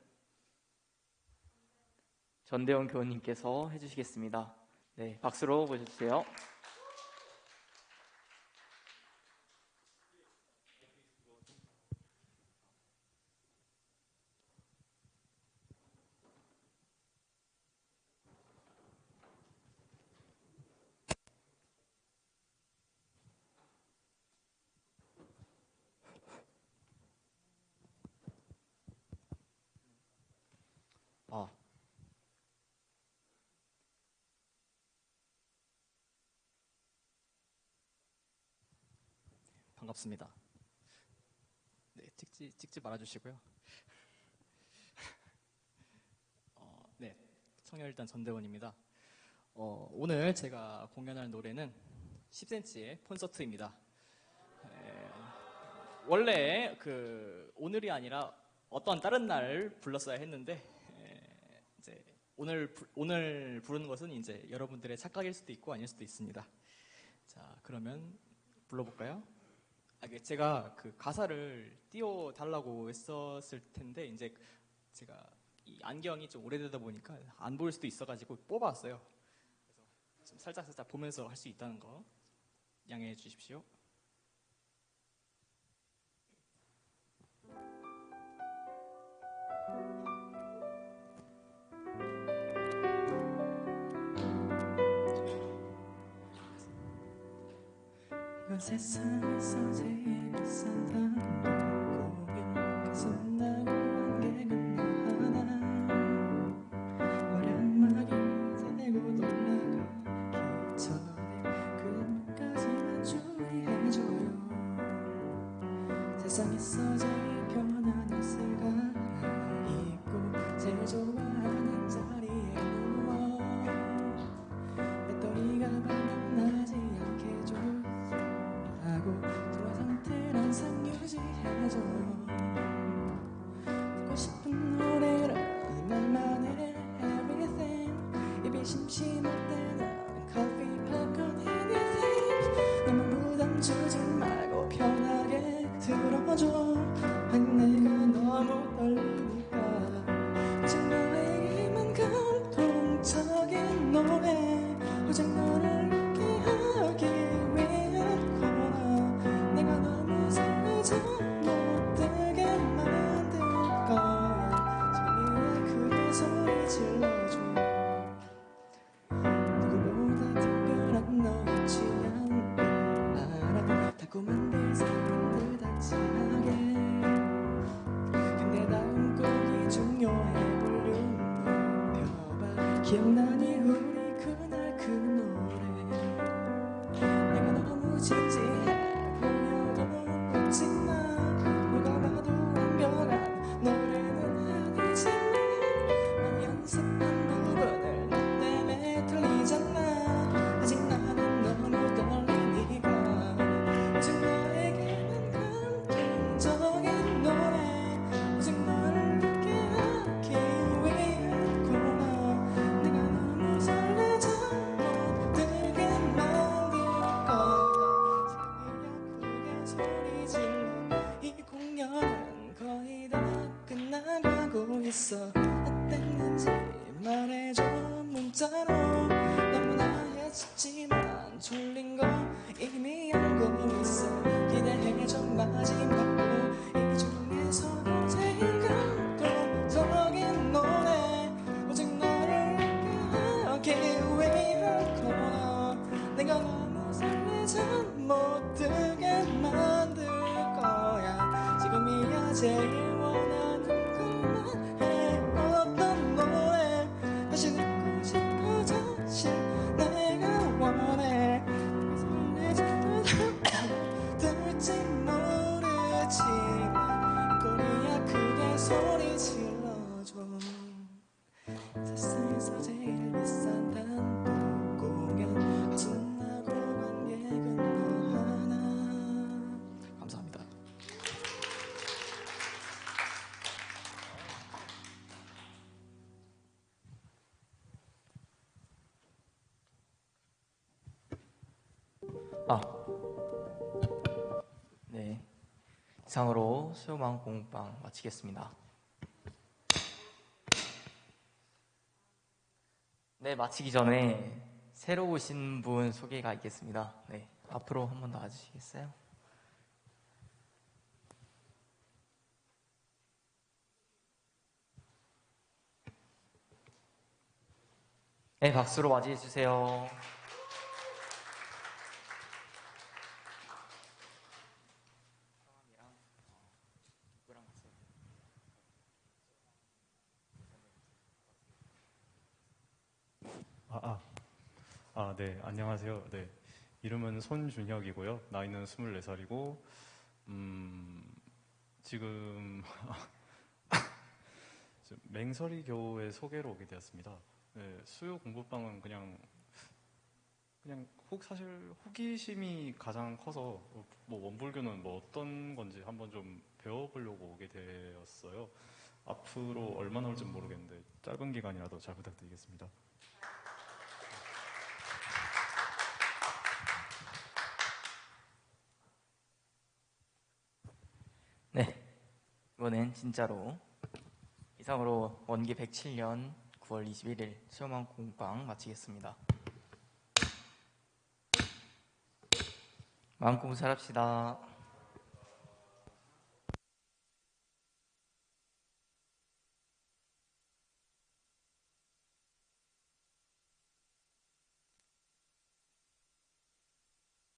전대원 교우님께서 해주시겠습니다. 네, 박수로 모셔주세요. 반갑습니다. 네, 찍지 말아주시고요. 네, 청년일단 전대원입니다. 오늘 제가 공연할 노래는 10cm의 콘서트입니다. 원래 오늘이 아니라 어떤 다른 날 불렀어야 했는데 이제 오늘 부르는 것은 이제 여러분들의 착각일 수도 있고 아닐 수도 있습니다. 자, 그러면 불러볼까요? 제가 그 가사를 띄워달라고 했었을 텐데 이제 제가 이 안경이 좀 오래되다 보니까 안 보일 수도 있어가지고 뽑아왔어요. 그래서 좀 살짝 보면서 할 수 있다는 거 양해해 주십시오. 이건 세상에서 제일 비싼 단독 공연 가서 나온 관객은 너 하나 활약막이 되고 놀라가기 전에 그날까지만 주의해줘요. 세상에서 제일 편안한 쓸가 입고 제일 좋아하는 자리에 누워 배터리가 바닥나지 않게 좀 좋아 상태를 항상 유지해줘요. 듣고 싶은 노래를 말만 해 everything. 입이 심심할 때는 coffee, popcorn, anything. 너무 부담 주지 말고 편하게 들어줘. 내가 너무 떨리니까 오직 너에게만 감동적인 노래. 오직 너를 웃게 하기 위한 거라. 내가 너무 설레서 못 되게 만들 거야. 제일 크게 소리 질러줘. 누구보다 특별한 너의 취향을 알아. 달콤한 대사는 듯하지하게. 근데 다음 곡이 중요해. 볼륨 높여봐. 기억나니 우리 그날 그 노래. 내가 너무 진지해 보여도 웃지마. 누가 봐도 완벽한 노래는 아니지만 난 연습한 부분을 너 때문에 틀리잖아. 아직 나는 너무 떨리니까 오직 너에게만 감동적인 노래. 오직 너를 웃게 하기 위한 거라. 내가 너무 설레서 못 들게 만들 거야. 크게 소리 질러. 이 공연은 거의 다 끝나가고 있어. 어땠는지 말해줘 문자로. 너무나 했었지만 졸린 거 이미 알고 있어. 기대해줘 마지막으로. 이 중에서도 제일 감동적인 노래. 오직 너를 웃게 하기 위한 거라. 내가 너무 설레서 못 들게 만들 거야. 지금이야 제일 원하는 것만 해. 어떤 노래 다시 듣고 싶어. 다시 내가 원해. 설레지 들지 모르지. 네. 이상으로 수요마음 공부방 마치겠습니다. 네, 마치기 전에 새로 오신 분 소개가 있겠습니다. 네, 앞으로 한 번 더 와주시겠어요? 네, 박수로 맞이해 주세요. 네, 안녕하세요. 네, 이름은 손준혁이고요. 나이는 24살이고, 지금 맹설이 교회 소개로 오게 되었습니다. 네, 수요 공부방은 그냥 사실 호기심이 가장 커서 뭐 원불교는 뭐 어떤 건지 한번 좀 배워보려고 오게 되었어요. 앞으로 얼마나 올지 모르겠는데 짧은 기간이라도 잘 부탁드리겠습니다. 네, 이번엔 진짜로 이상으로 원기 107년 9월 21일 수요마음 공부방 마치겠습니다. 마음공부 잘합시다.